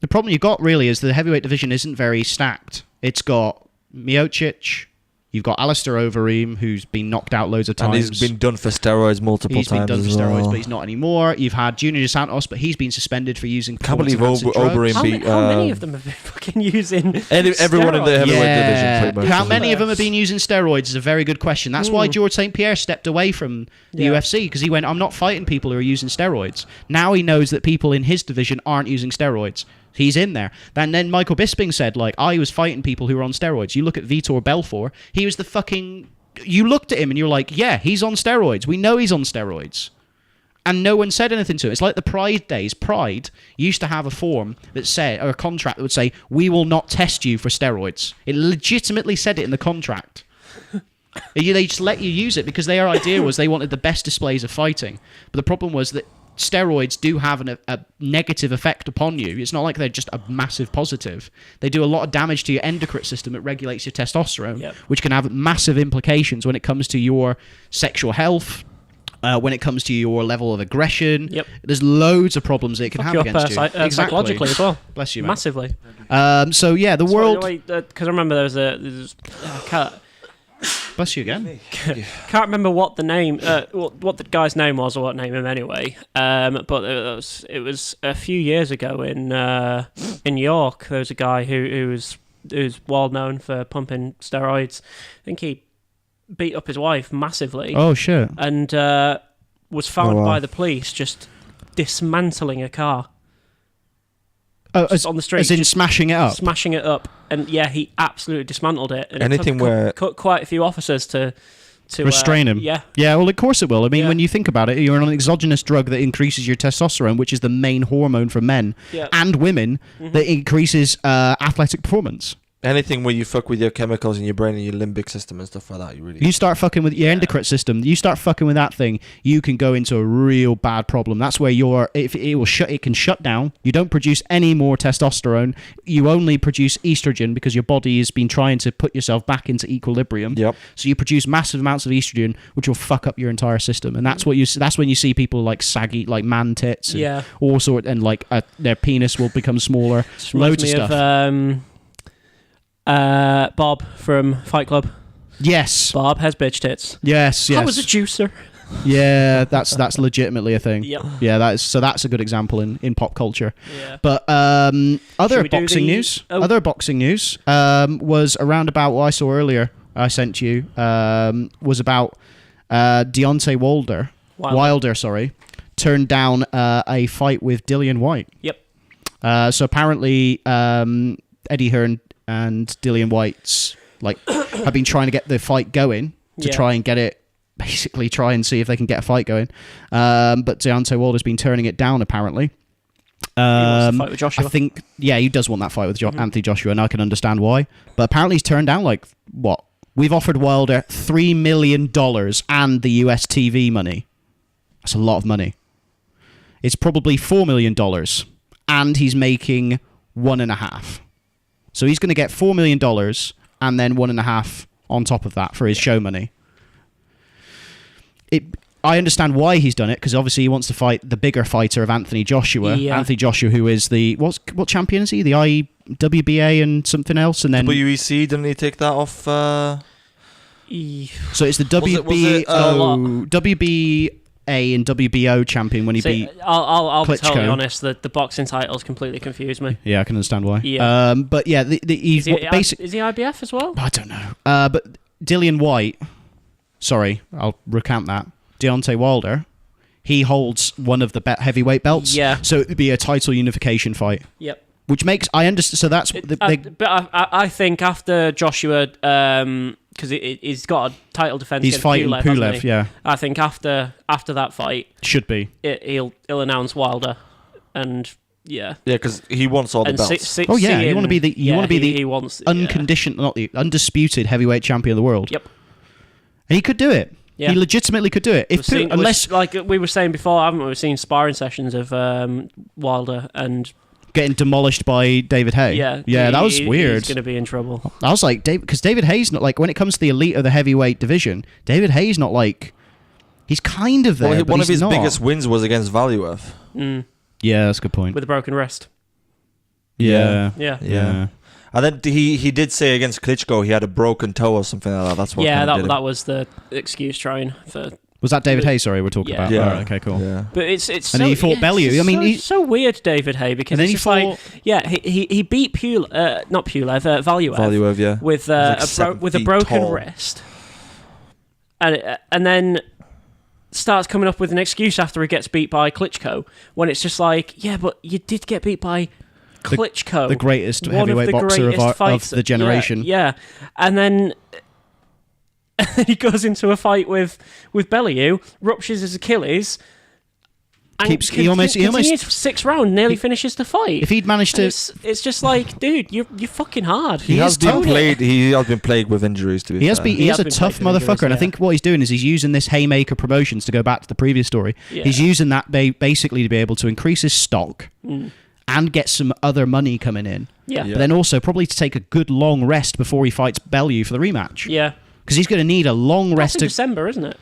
The problem you got really is the heavyweight division isn't very stacked. It's got Miocic, you've got Alistair Overeem, who's been knocked out loads of times. And he's been done for steroids multiple times. He's been done for as steroids, well. but he's not anymore. You've had Junior Dos Santos, but he's been suspended for using Can't believe performance-enhancing drugs. Overeem beat. How many of them have been fucking using Everyone in the steroids? heavyweight division, pretty much. How many of them have been using steroids is a very good question. That's why George St. Pierre stepped away from the UFC, because he went, I'm not fighting people who are using steroids. Now he knows that people in his division aren't using steroids. He's in there. And then Michael Bisping said, like, I was fighting people who were on steroids. You look at Vitor Belfort, he was the fucking... You looked at him and you're like, yeah, he's on steroids. We know he's on steroids. And no one said anything to him. It's like the Pride days. Pride used to have a form that said, or a contract that would say, we will not test you for steroids. It legitimately said it in the contract. They just let you use it because their idea was they wanted the best displays of fighting. But the problem was that steroids do have a negative effect upon you. It's not like they're just a massive positive. They do a lot of damage to your endocrine system. It regulates your testosterone, which can have massive implications when it comes to your sexual health, when it comes to your level of aggression. There's loads of problems that it can have against you. Exactly. Psychologically as well. Bless you, man. Massively. So yeah, the world... Because I remember there was Bless you again. Can't remember what the name, what the guy's name was, or what name him anyway. But it was a few years ago in York. There was a guy who was well known for pumping steroids. I think he beat up his wife massively. Oh shit! And was found by the police just dismantling a car. Oh, on the street, as in smashing it up. Smashing it up, and yeah, he absolutely dismantled it. And Anything it took where quite a few officers to restrain him. Yeah. Well, of course it will. I mean, when you think about it, you're on an exogenous drug that increases your testosterone, which is the main hormone for men and women that increases athletic performance. anything where you fuck with your chemicals in your brain and your limbic system and stuff like that, you start fucking with your endocrine system. You start fucking with that thing, you can go into a real bad problem. That's where it can shut down. You don't produce any more testosterone. You only produce estrogen because your body has been trying to put yourself back into equilibrium. Yep. So you produce massive amounts of estrogen, which will fuck up your entire system. And that's when you see people like saggy, like man tits, and all sort, and like their penis will become smaller. Loads of stuff. Bob from Fight Club. Yes. Bob has bitch tits. Yes. I was a juicer. Yeah, that's legitimately a thing. Yep. Yeah, that's a good example in pop culture. Yeah. But other boxing news was around about what I saw earlier. I sent you was about Deontay Wilder, turned down a fight with Dillian White. Yep. So apparently Eddie Hearn and Dillian White's have been trying to get the fight going to try and get it, basically try and see if they can get a fight going. But Deontay Wilder's been turning it down apparently. He wants to fight with Joshua. I think, he does want that fight with Anthony Joshua, and I can understand why. But apparently he's turned down what? We've offered Wilder $3 million and the US TV money. That's a lot of money. It's probably $4 million, and he's making $1.5 million. So he's going to get $4 million and then $1.5 million on top of that for his show money. I understand why he's done it, because obviously he wants to fight the bigger fighter of Anthony Joshua. Yeah. Anthony Joshua, who is what champion is he? The IWBA and something else, and then WEC. Didn't he take that off? So it's the WBA and WBO champion when he beat. I'll be Klitschko. totally honest. The boxing titles completely confused me. Yeah, I can understand why. Yeah. But yeah, he's is basically. Is he IBF as well? I don't know. But Dillian White. Sorry, I'll recount that. Deontay Wilder, he holds one of the heavyweight belts. Yeah. So it would be a title unification fight. Yep. which makes I understand. So that's but I think after Joshua, because he's got a title defense. He's fighting Pulev. Yeah, I think after that fight, should be. He'll announce Wilder, and yeah, because he wants all the belts. You want to be the he wants unconditioned, not the undisputed heavyweight champion of the world. Yep, and he could do it. Yeah. He legitimately could do it. Unless, like we were saying before, haven't we? We've seen sparring sessions of Wilder and getting demolished by David Haye. Yeah, that was weird. He's going to be in trouble. I was like, because David Haye's not like, when it comes to the elite of the heavyweight division, David Haye's not like, he's kind of there. One of his biggest wins was against Valuev. Yeah, that's a good point. With a broken wrist. Yeah. And then he did say against Klitschko he had a broken toe or something like that. That's what. Yeah, that was the excuse trying for. Was that David Haye? Sorry, we're talking about. Yeah. Right, okay, cool. Yeah. But it's and so, then he fought Bellew. I mean, he's so weird, David Haye, because and then it's he beat not Pulev, Valuev, yeah, with with a broken wrist, and then starts coming up with an excuse after he gets beat by Klitschko, when it's just like, yeah, but you did get beat by Klitschko, the greatest heavyweight boxer of the generation. Yeah. And then he goes into a fight with Bellew, ruptures his Achilles, and he almost 6th round, nearly finishes the fight. If he'd managed to, it's just like, dude, you're fucking hard. He has been plagued with injuries. To be fair. He is a tough motherfucker, and I think what he's doing is he's using this Haymaker Promotions, to go back to the previous story. Yeah. He's using that basically to be able to increase his stock. And get some other money coming in. Yeah. But then also probably to take a good long rest before he fights Bellew for the rematch. Yeah. Because he's going to need a long rest. That's in December, isn't it?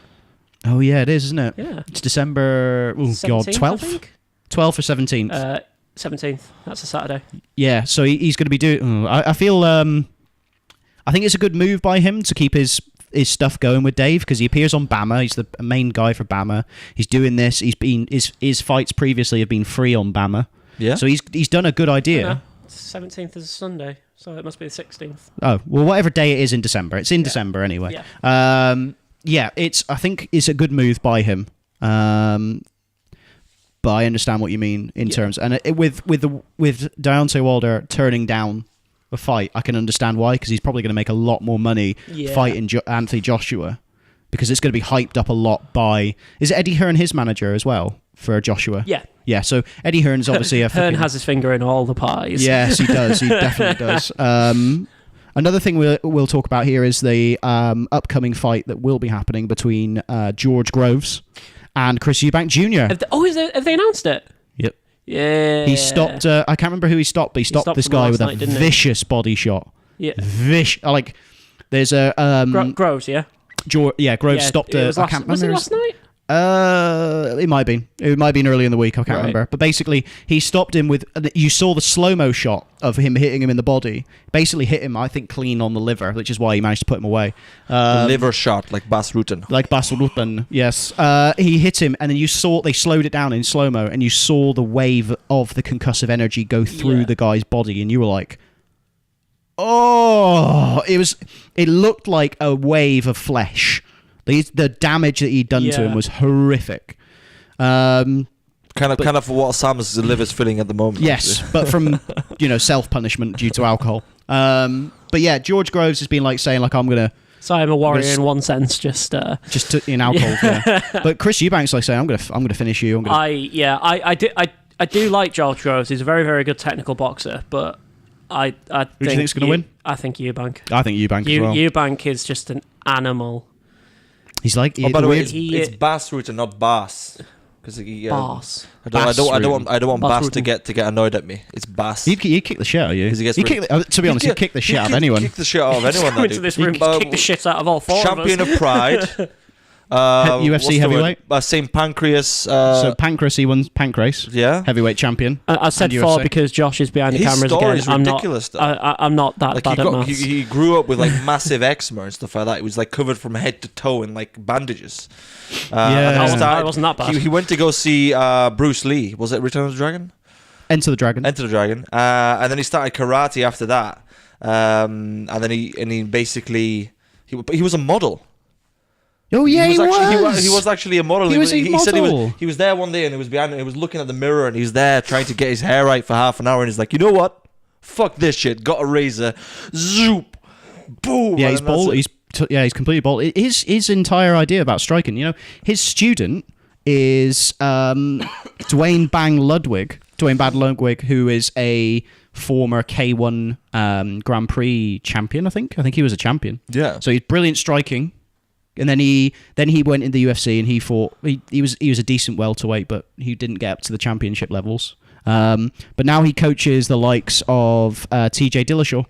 Oh, yeah, it is, isn't it? Yeah. It's December, 12th? 12th or 17th? 17th. That's a Saturday. Yeah, so he's going to be doing... I feel... I think it's a good move by him to keep his stuff going with Dave, because he appears on BAMA. He's the main guy for BAMA. He's doing this. His fights previously have been free on BAMA. Yeah. So he's done a good idea. 17th is a Sunday, so it must be the 16th. Oh, well, whatever day it is in December. It's in December anyway. Yeah. I think it's a good move by him. But I understand what you mean in terms, and with Deontay Wilder turning down a fight, I can understand why, because he's probably going to make a lot more money fighting Anthony Joshua, because it's going to be hyped up a lot by... Is it Eddie Hearn, his manager, as well, for Joshua? Yeah. Yeah, so Eddie Hearn's obviously a... Hearn has his finger in all the pies. Yes, he does. He definitely does. Another thing we'll talk about here is the upcoming fight that will be happening between George Groves and Chris Eubank Jr. Have they announced it? Yep. Yeah. He stopped... I can't remember who he stopped, but he stopped this guy with a vicious body shot. Yeah. There's a... Groves, yeah? Groves stopped... I can't remember. Was it last night? It might have been. It might have been early in the week. I can't remember. But basically, he stopped him with... You saw the slow-mo shot of him hitting him in the body. Basically hit him, I think, clean on the liver, which is why he managed to put him away. The liver shot, like Bas Rutten. Like Bas Rutten, yes. He hit him, and then you saw... They slowed it down in slow-mo, and you saw the wave of the concussive energy go through the guy's body, and you were like... Oh! It looked like a wave of flesh. The damage that he'd done to him was horrific. Kind of what Sam's liver's feeling at the moment. Yes, but from self-punishment due to alcohol. But yeah, George Groves has been saying I'm gonna. So I'm a warrior in one sense, just in alcohol. Yeah. But Chris Eubanks saying I'm gonna finish you. I do like George Groves. He's a very, very good technical boxer, but I think who do you think's gonna win? I think Eubank. I think Eubank as well. Eubank is just an animal. He's like... by the way, it's Bas Rutten, not Bas. Bas. I don't want Bas to get annoyed at me. It's Bas. He'd kick the shit out of you. To be honest, he'd kick the shit out of anyone. Kick the shit out of anyone. Come into this room, kick the shit out of all four Champion of us. of Pride. UFC heavyweight. St. Pancras. So Pancras, he won Pancras. Yeah. Heavyweight champion. I said four because Josh is behind the cameras again. His story is ridiculous. I'm not that bad at maths. He grew up with massive eczema and stuff like that. He was covered from head to toe in bandages. I wasn't that bad. He went to go see Bruce Lee. Was it Return of the Dragon? Enter the Dragon. And then he started karate after that. And then he basically he was a model. Oh yeah, he was. He was actually a model. He was a He said model. he was there one day and he was behind. He was looking at the mirror and he was there trying to get his hair right for half an hour. And he's like, you know what? Fuck this shit. Got a razor. Zoop. Boom. Yeah, he's bald. He's completely bald. His entire idea about striking. You know, his student is Dwayne Bad Ludwig, who is a former K1 Grand Prix champion. I think he was a champion. Yeah. So he's brilliant striking. And then he went in the UFC and he fought. He was a decent welterweight, but he didn't get up to the championship levels. But now he coaches the likes of TJ Dillashaw.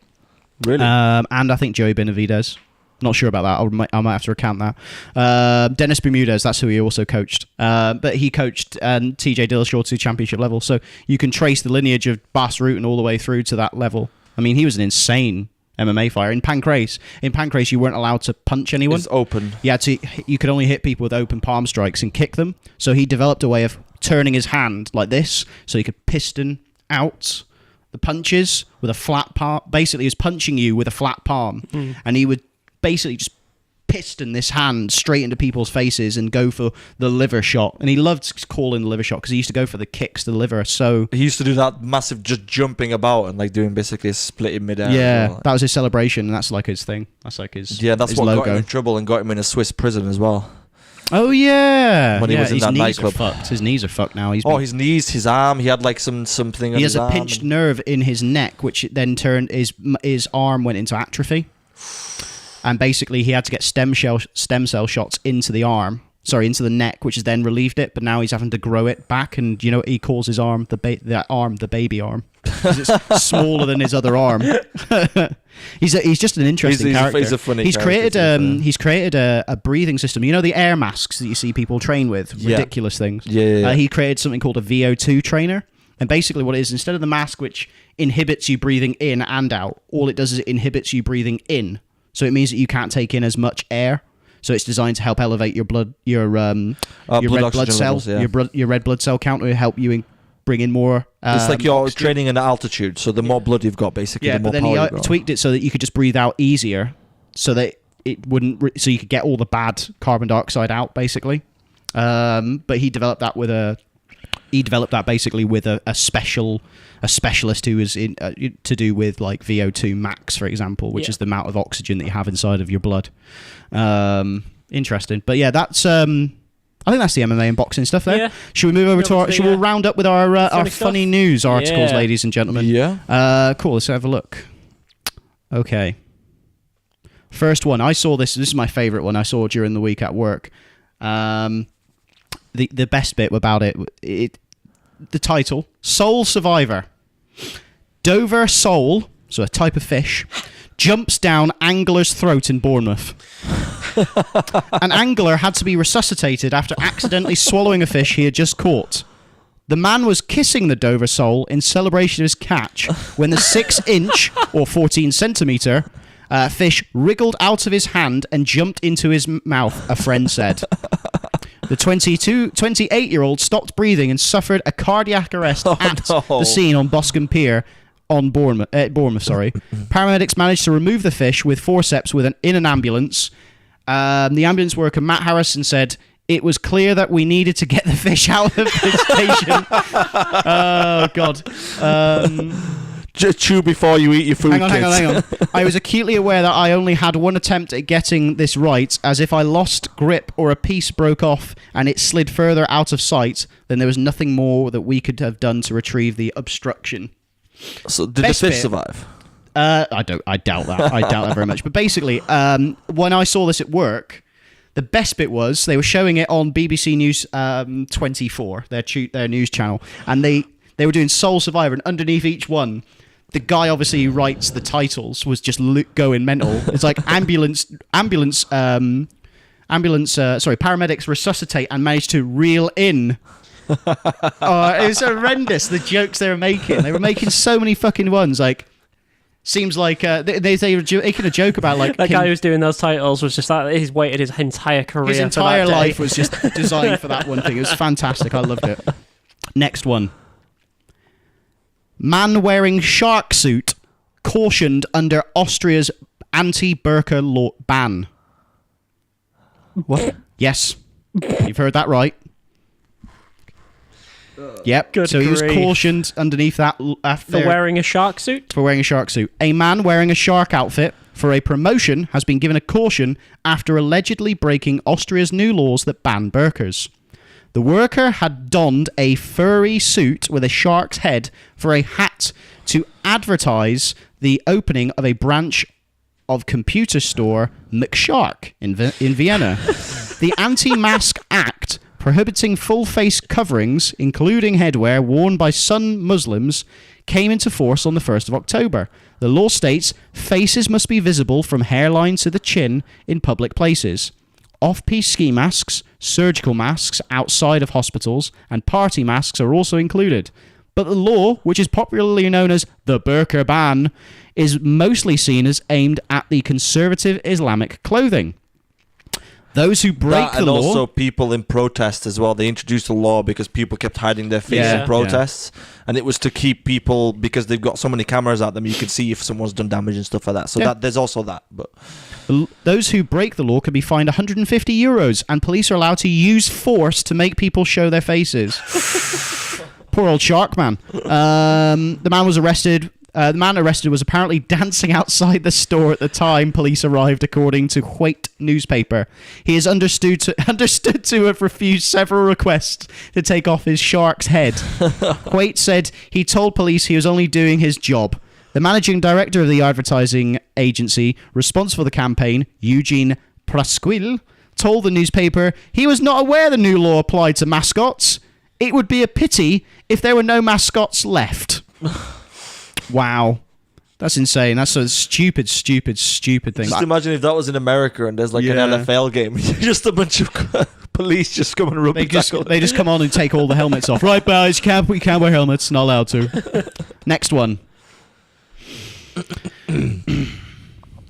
Really? And I think Joey Benavidez. Not sure about that. I might have to recount that. Dennis Bermudez, that's who he also coached. But he coached TJ Dillashaw to championship level. So you can trace the lineage of Bas Rutten all the way through to that level. I mean, he was an insane MMA fighter. In Pancrase, you weren't allowed to punch anyone. It's open. You could only hit people with open palm strikes and kick them. So he developed a way of turning his hand like this so he could piston out the punches with a flat palm. Basically, he was punching you with a flat palm. And he would basically just piston this hand straight into people's faces and go for the liver shot. And he loved calling the liver shot because he used to go for the kicks to the liver. So he used to do that massive just jumping about and like doing basically a split in midair. Yeah, well. that was his celebration, and that's like his thing. That's like his that's his what logo. got him in trouble and got him in a Swiss prison as well. Oh yeah, when he was in his that knees nightclub. are fucked. His knees are fucked now. His knees, his arm. He had like something. He has a pinched nerve in his neck, which then turned his arm went into atrophy. And basically, he had to get stem cell shots into the neck, which has then relieved it. But now he's having to grow it back, and you know he calls his arm the baby arm, because it's smaller than his other arm. He's just an interesting character. He's a funny. He's created a breathing system. You know the air masks that you see people train with, ridiculous things. Yeah. He created something called a VO2 trainer. And basically what it is, instead of the mask which inhibits you breathing in and out, all it does is it inhibits you breathing in. So it means that you can't take in as much air. So it's designed to help elevate your red blood cell, levels, yeah. your red blood cell count to help you bring in more. It's like you're training in altitude, so the more blood you've got, basically, the more but then power he tweaked it so that you could just breathe out easier, so that it wouldn't, so you could get all the bad carbon dioxide out, basically. But he developed that basically with a specialist who was in to do with like VO2 max, for example, which is the amount of oxygen that you have inside of your blood. Interesting, but yeah, that's I think that's the MMA and boxing stuff there. Yeah. Should we move over to our? Should we round up with our funny news articles, ladies and gentlemen? Yeah. Cool. Let's have a look. Okay. First one. I saw this. This is my favorite one. I saw during the week at work. The best bit about it, the title, Soul Survivor. Dover sole, so a type of fish, jumps down angler's throat in Bournemouth. An angler had to be resuscitated after accidentally swallowing a fish he had just caught. The man was kissing the Dover sole in celebration of his catch when the 6-inch, or 14-centimetre, fish wriggled out of his hand and jumped into his mouth, a friend said. The 28-year-old stopped breathing and suffered a cardiac arrest at the scene on Boscombe Pier on Bournemouth. Paramedics managed to remove the fish with forceps in an ambulance. The ambulance worker, Matt Harrison, said, "It was clear that we needed to get the fish out of the station." Oh, God. Just chew before you eat your food, Hang on. I was acutely aware that I only had one attempt at getting this right, as if I lost grip or a piece broke off and it slid further out of sight, then there was nothing more that we could have done to retrieve the obstruction. So did the fish survive? I doubt that. I doubt that very much. But basically, when I saw this at work, the best bit was they were showing it on BBC News 24, their news channel, and they were doing Soul Survivor, and underneath each one, the guy obviously who writes the titles was just going mental. It's like paramedics resuscitate and manage to reel in. It was horrendous, the jokes they were making. They were making so many fucking ones. Like, seems like they were making a joke about like that guy who was doing those titles was just that he's waited his entire career. His entire life was just designed for that one thing. It was fantastic. I loved it. Next one. Man wearing shark suit cautioned under Austria's anti-burqa law ban. What? Yes, you've heard that right. Yep. Good so he was grief. cautioned underneath that For wearing a shark suit? for wearing a shark suit. A man wearing a shark outfit for a promotion has been given a caution after allegedly breaking Austria's new laws that ban burqas. The worker had donned a furry suit with a shark's head for a hat to advertise the opening of a branch of computer store McShark in Vienna. The Anti-Mask Act, prohibiting full face coverings, including headwear worn by Sun Muslims, came into force on the 1st of October. The law states faces must be visible from hairline to the chin in public places. Off-piece ski masks, surgical masks outside of hospitals, and party masks are also included. But the law, which is popularly known as the burqa ban, is mostly seen as aimed at the conservative Islamic clothing. Those who break That, the and law... also people in protest as well. They introduced a law because people kept hiding their face Yeah. in protests, and it was to keep people, because they've got so many cameras at them, you can see if someone's done damage and stuff like that. So Yeah. that there's also that. But Those who break the law can be fined €150, and police are allowed to use force to make people show their faces. Poor old shark man. The man was arrested. The man arrested was apparently dancing outside the store at the time police arrived, according to Huait newspaper. He is understood to have refused several requests to take off his shark's head. Huait said he told police he was only doing his job. The managing director of the advertising agency responsible for the campaign, Eugene Prasquil, told the newspaper he was not aware the new law applied to mascots. It would be a pity if there were no mascots left. Wow. That's insane. That's a stupid thing. just imagine if that was in America and there's like Yeah. an NFL game, just a bunch of police just come and rugby tackle. They just come on and take all the helmets off. Right, guys, you can't wear helmets. Not allowed to. Next one.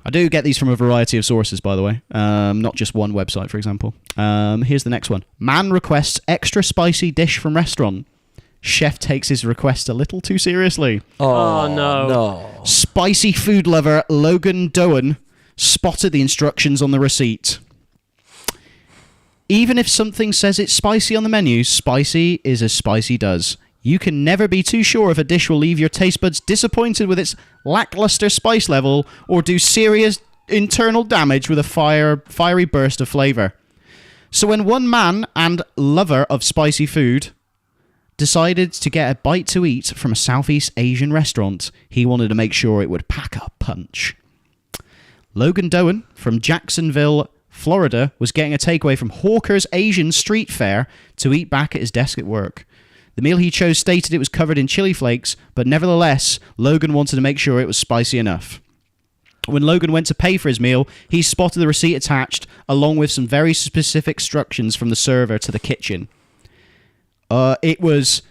I do get these from a variety of sources, by the way. Not just one website, for example. Here's the next one. Man requests extra spicy dish from restaurant. Chef takes his request a little too seriously. Oh, no. No. Spicy food lover Logan Doan spotted the instructions on the receipt. Even if something says it's spicy on the menu, spicy is as spicy does. You can never be too sure if a dish will leave your taste buds disappointed with its lackluster spice level or do serious internal damage with a fiery burst of flavour. So when one man and lover of spicy food decided to get a bite to eat from a Southeast Asian restaurant, he wanted to make sure it would pack a punch. Logan Doan from Jacksonville, Florida, was getting a takeaway from Hawker's Asian Street Fair to eat back at his desk at work. The meal he chose stated it was covered in chili flakes, but nevertheless, Logan wanted to make sure it was spicy enough. When Logan went to pay for his meal, he spotted the receipt attached, along with some very specific instructions from the server to the kitchen. It was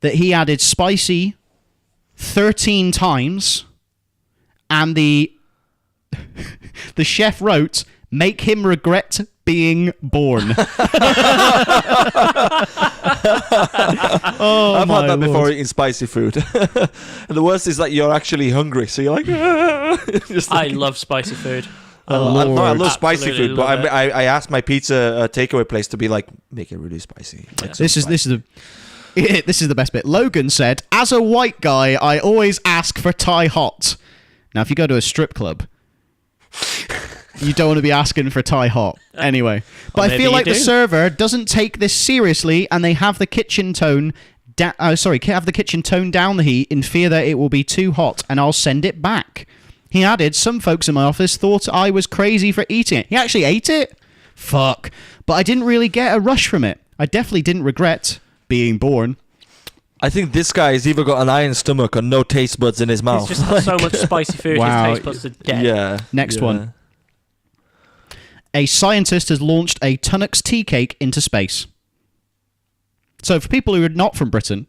that he added spicy 13 times, and the chef wrote, "Make him regret being born." I've had that before eating spicy food. And the worst is that you're actually hungry, so you're like, just I like love spicy food. I love spicy Absolutely food, but love it. I asked my pizza takeaway place to be like, make it really spicy. Like This is the best bit. Logan said, "As a white guy, I always ask for Thai hot." Now, if you go to a strip club, you don't want to be asking for Thai hot. Anyway, but I maybe feel you like the do. server doesn't take this seriously, and they have the kitchen toned down the heat in fear that it will be too hot, and I'll send it back. He added, "Some folks in my office thought I was crazy for eating it." He actually ate it? Fuck. But I didn't really get a rush from it. I definitely didn't regret being born. I think this guy has either got an iron stomach or no taste buds in his mouth. He's just had so much spicy food, Wow. his taste buds are dead. Yeah. Next yeah. one. A scientist has launched a Tunnux tea cake into space. So for people who are not from Britain,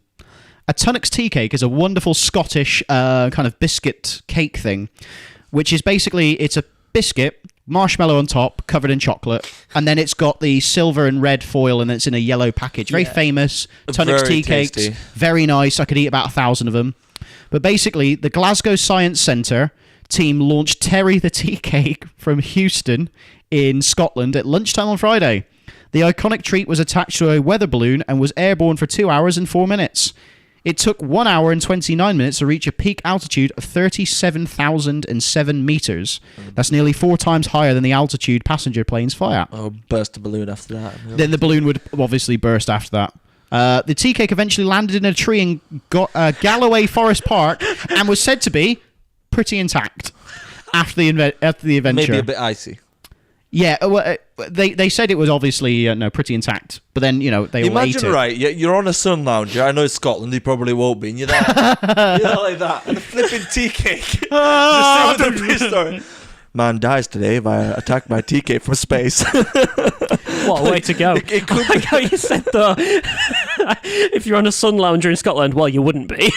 a Tunnux tea cake is a wonderful Scottish kind of biscuit cake thing, which is basically, it's a biscuit, marshmallow on top, covered in chocolate, and then it's got the silver and red foil, and it's in a yellow package. Very Yeah. famous. Tunnux Very tea tasty. cakes. Very nice. I could eat about 1,000 of them. But basically, the Glasgow Science Centre team launched Terry the Tea Cake from Houston in Scotland at lunchtime on Friday. The iconic treat was attached to a weather balloon and was airborne for 2 hours and 4 minutes. It took 1 hour and 29 minutes to reach a peak altitude of 37,007 meters. That's nearly 4 times higher than the altitude passenger planes fly at. Oh, burst the balloon after that. Then the balloon would obviously burst after that. The tea cake eventually landed in a tree in Galloway Forest Park and was said to be pretty intact after the adventure. Maybe a bit icy. Yeah, well, they said it was obviously pretty intact, but then they all ate Imagine, it. right? You're on a sun lounger. I know it's Scotland. You probably won't be. And you're there, you're there like that, and a flipping tea cake. Just with the piss story. Man dies today attacked by tea cake from space. What a way to go. It could like how you said, though, if you're on a sun lounger in Scotland, well, you wouldn't be.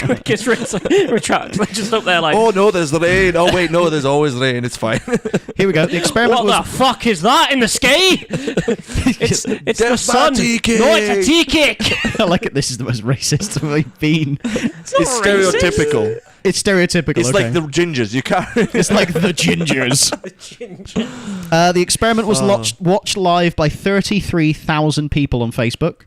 Quickest retract. They're just up there like... Oh, no, there's rain. Oh, wait, no, there's always rain. It's fine. Here we go. The experiment what the fuck is that in the sky? It's the sun. Tea cake. No, it's a tea cake. I like it. This is the most racist I've been. It's stereotypical. It's stereotypical. It's like the gingers. You can't... It's like the gingers. The experiment was watched live by 33,000 people on Facebook.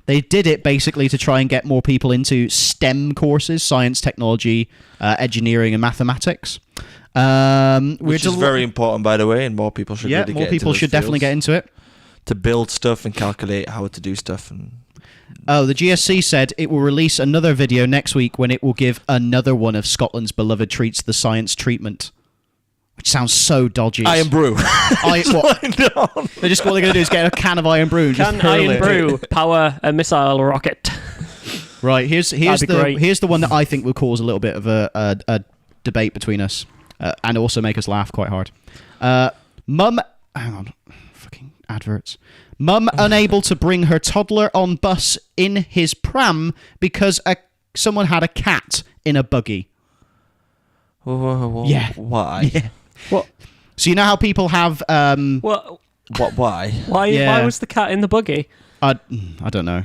They did it basically to try and get more people into STEM courses: science, technology, engineering, and mathematics. Which is very important, by the way, and more people should. Yeah, really more get people into should definitely get into it to build stuff and calculate how to do stuff. And the GSC said it will release another video next week when it will give another one of Scotland's beloved treats the science treatment. Which sounds so dodgy. Iron Brew. They're just what they're going to do is get a can of Iron Brew and just hurl Iron it. Brew power a missile rocket. Right, here's great. here's the one that I think will cause a little bit of a debate between us and also make us laugh quite hard. Mum, hang on, fucking adverts. Mum unable to bring her toddler on bus in his pram because someone had a cat in a buggy. Yeah. Why? Yeah. What? So you know how people have What? Why? Why was the cat in the buggy? I don't know.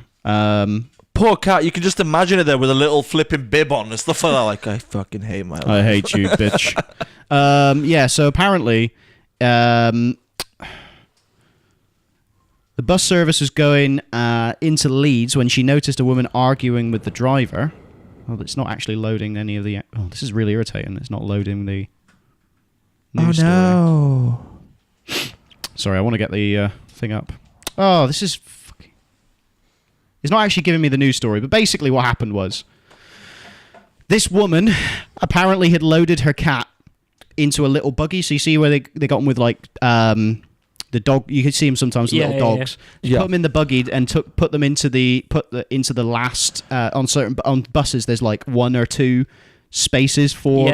Poor cat. You can just imagine it there with a little flipping bib on and stuff like that. Like, I fucking hate my life. I hate you, bitch. Yeah. So apparently, the bus service was going into Leeds when she noticed a woman arguing with the driver. Well, it's not actually loading any of the... Oh, this is really irritating. It's not loading the news no. story. Sorry, I want to get the thing up. Oh, this is... fucking... It's not actually giving me the news story, but basically what happened was this woman apparently had loaded her cat into a little buggy. So you see where they got them with, like... the dog, you can see them sometimes, little dogs. Yeah. Put them in the buggy and put them into the last on buses. There's like 1 or 2 spaces for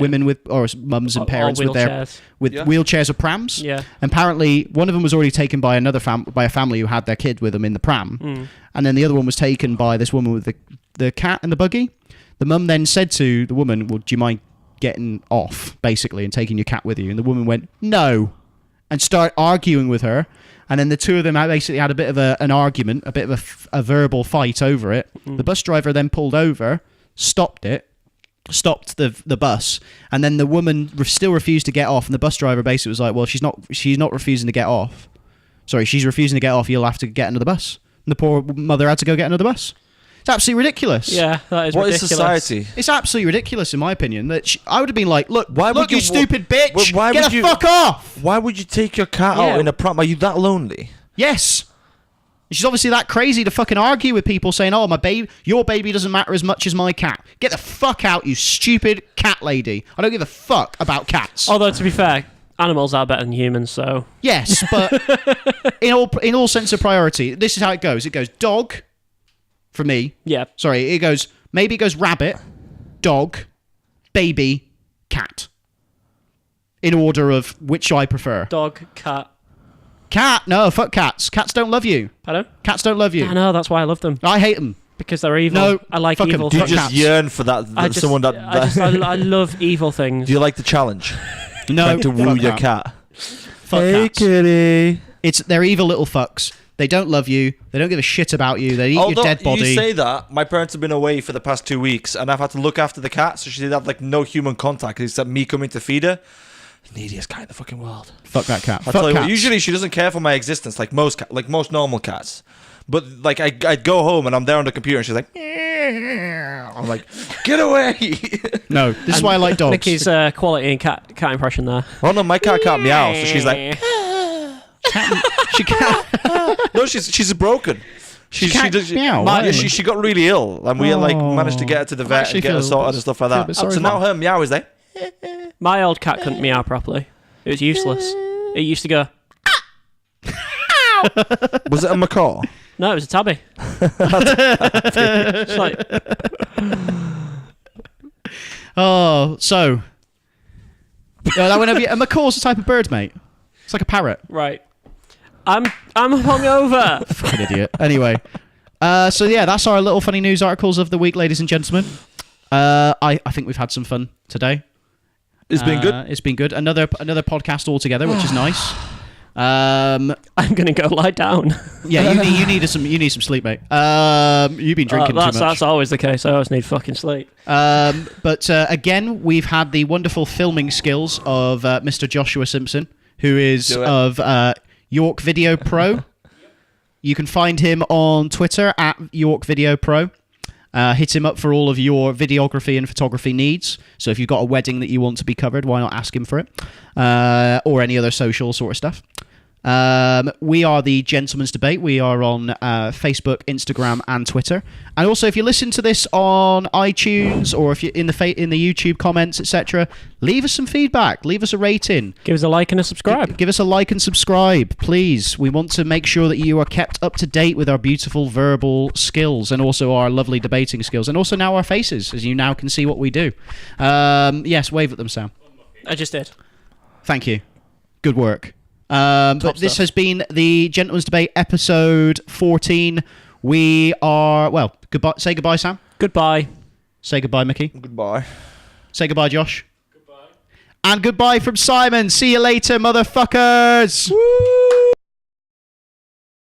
women with or mums and parents with wheelchairs or prams. Yeah. And apparently one of them was already taken by by a family who had their kid with them in the pram, and then the other one was taken by this woman with the cat in the buggy. The mum then said to the woman, "Well, do you mind getting off, basically, and taking your cat with you?" And the woman went, "No." And start arguing with her, and then the two of them basically had a bit of an argument, a bit of a verbal fight over it. The bus driver then pulled over, stopped the bus, and then the woman still refused to get off, and the bus driver basically was like, "Well, she's not refusing to get off. Sorry, she's refusing to get off. You'll have to get another bus." And the poor mother had to go get another bus. It's absolutely ridiculous. Yeah, that is ridiculous. What is society? It's absolutely ridiculous, in my opinion. That I would have been like, "Look, you stupid bitch! Why Get would the you, fuck off!" Why would you take your cat out in a pram? Are you that lonely? Yes. She's obviously that crazy to fucking argue with people saying, "Oh, your baby doesn't matter as much as my cat." Get the fuck out, you stupid cat lady! I don't give a fuck about cats. Although, to be fair, animals are better than humans, so... Yes, but in all sense of priority, this is how it goes. It goes dog... For me. Yeah. Sorry, it goes rabbit, dog, baby, cat. In order of which I prefer. Dog, cat. Cat? No, fuck cats. Cats don't love you. Pardon? Cats don't love you. I know, that's why I love them. I hate them. Because they're evil. No, I like fuck 'em. evil Do you things. just cats. yearn for that? I love evil things. Do you like the challenge? No. Trying to woo fuck your that. cat. Fuck Hey, cats. kitty. They're evil little fucks. They don't love you. They don't give a shit about you. They eat Although your dead body. you say that, my parents have been away for the past 2 weeks, and I've had to look after the cat, so she did have like no human contact except me coming to feed her. Neediest cat in the fucking world. Fuck that cat. I tell you what, usually she doesn't care for my existence like most normal cats. But like I'd go home and I'm there on the computer and she's like, I'm like, get away. No, this is why I like dogs. Mickey's quality and cat impression there. Oh no, my cat can't meow, so she's like, She can't. no, she's broken. She does meow. Yeah, she got really ill, and we like managed to get her to the vet and get her sorted and stuff like that. So now her meow is like. My old cat couldn't meow properly. It was useless. It used to go. Was it a macaw? No, it was a tabby. It's like, Oh, so. That whenever a macaw's a type of bird, mate. It's like a parrot. right. I'm hungover. Fucking idiot. Anyway, so yeah, that's our little funny news articles of the week, ladies and gentlemen. I think we've had some fun today. It's been good. It's been good. Another podcast altogether, which is nice. I'm gonna go lie down. Yeah, you need some sleep, mate. You've been drinking too much. That's always the case. I always need fucking sleep. But again, we've had the wonderful filming skills of Mr. Joshua Simpson, who is of York Video Pro. You can find him on Twitter at York Video Pro. Hit him up for all of your videography and photography needs. So if you've got a wedding that you want to be covered, why not ask him for it? Or any other social sort of stuff. We are the Gentleman's Debate. We are on Facebook, Instagram, and Twitter. And also, if you listen to this on iTunes or if you're in the YouTube comments, etc., leave us some feedback. Leave us a rating. Give us a like and a subscribe. Give us a like and subscribe, please. We want to make sure that you are kept up to date with our beautiful verbal skills and also our lovely debating skills, and also now our faces, as you now can see what we do. Yes, wave at them, Sam. I just did. Thank you. Good work. But this has been the Gentleman's Debate episode 14. We are, well, goodbye. Say goodbye, Sam. Goodbye. Say goodbye, Mickey. Goodbye. Say goodbye, Josh. Goodbye. And goodbye from Simon. See you later, motherfuckers. Woo!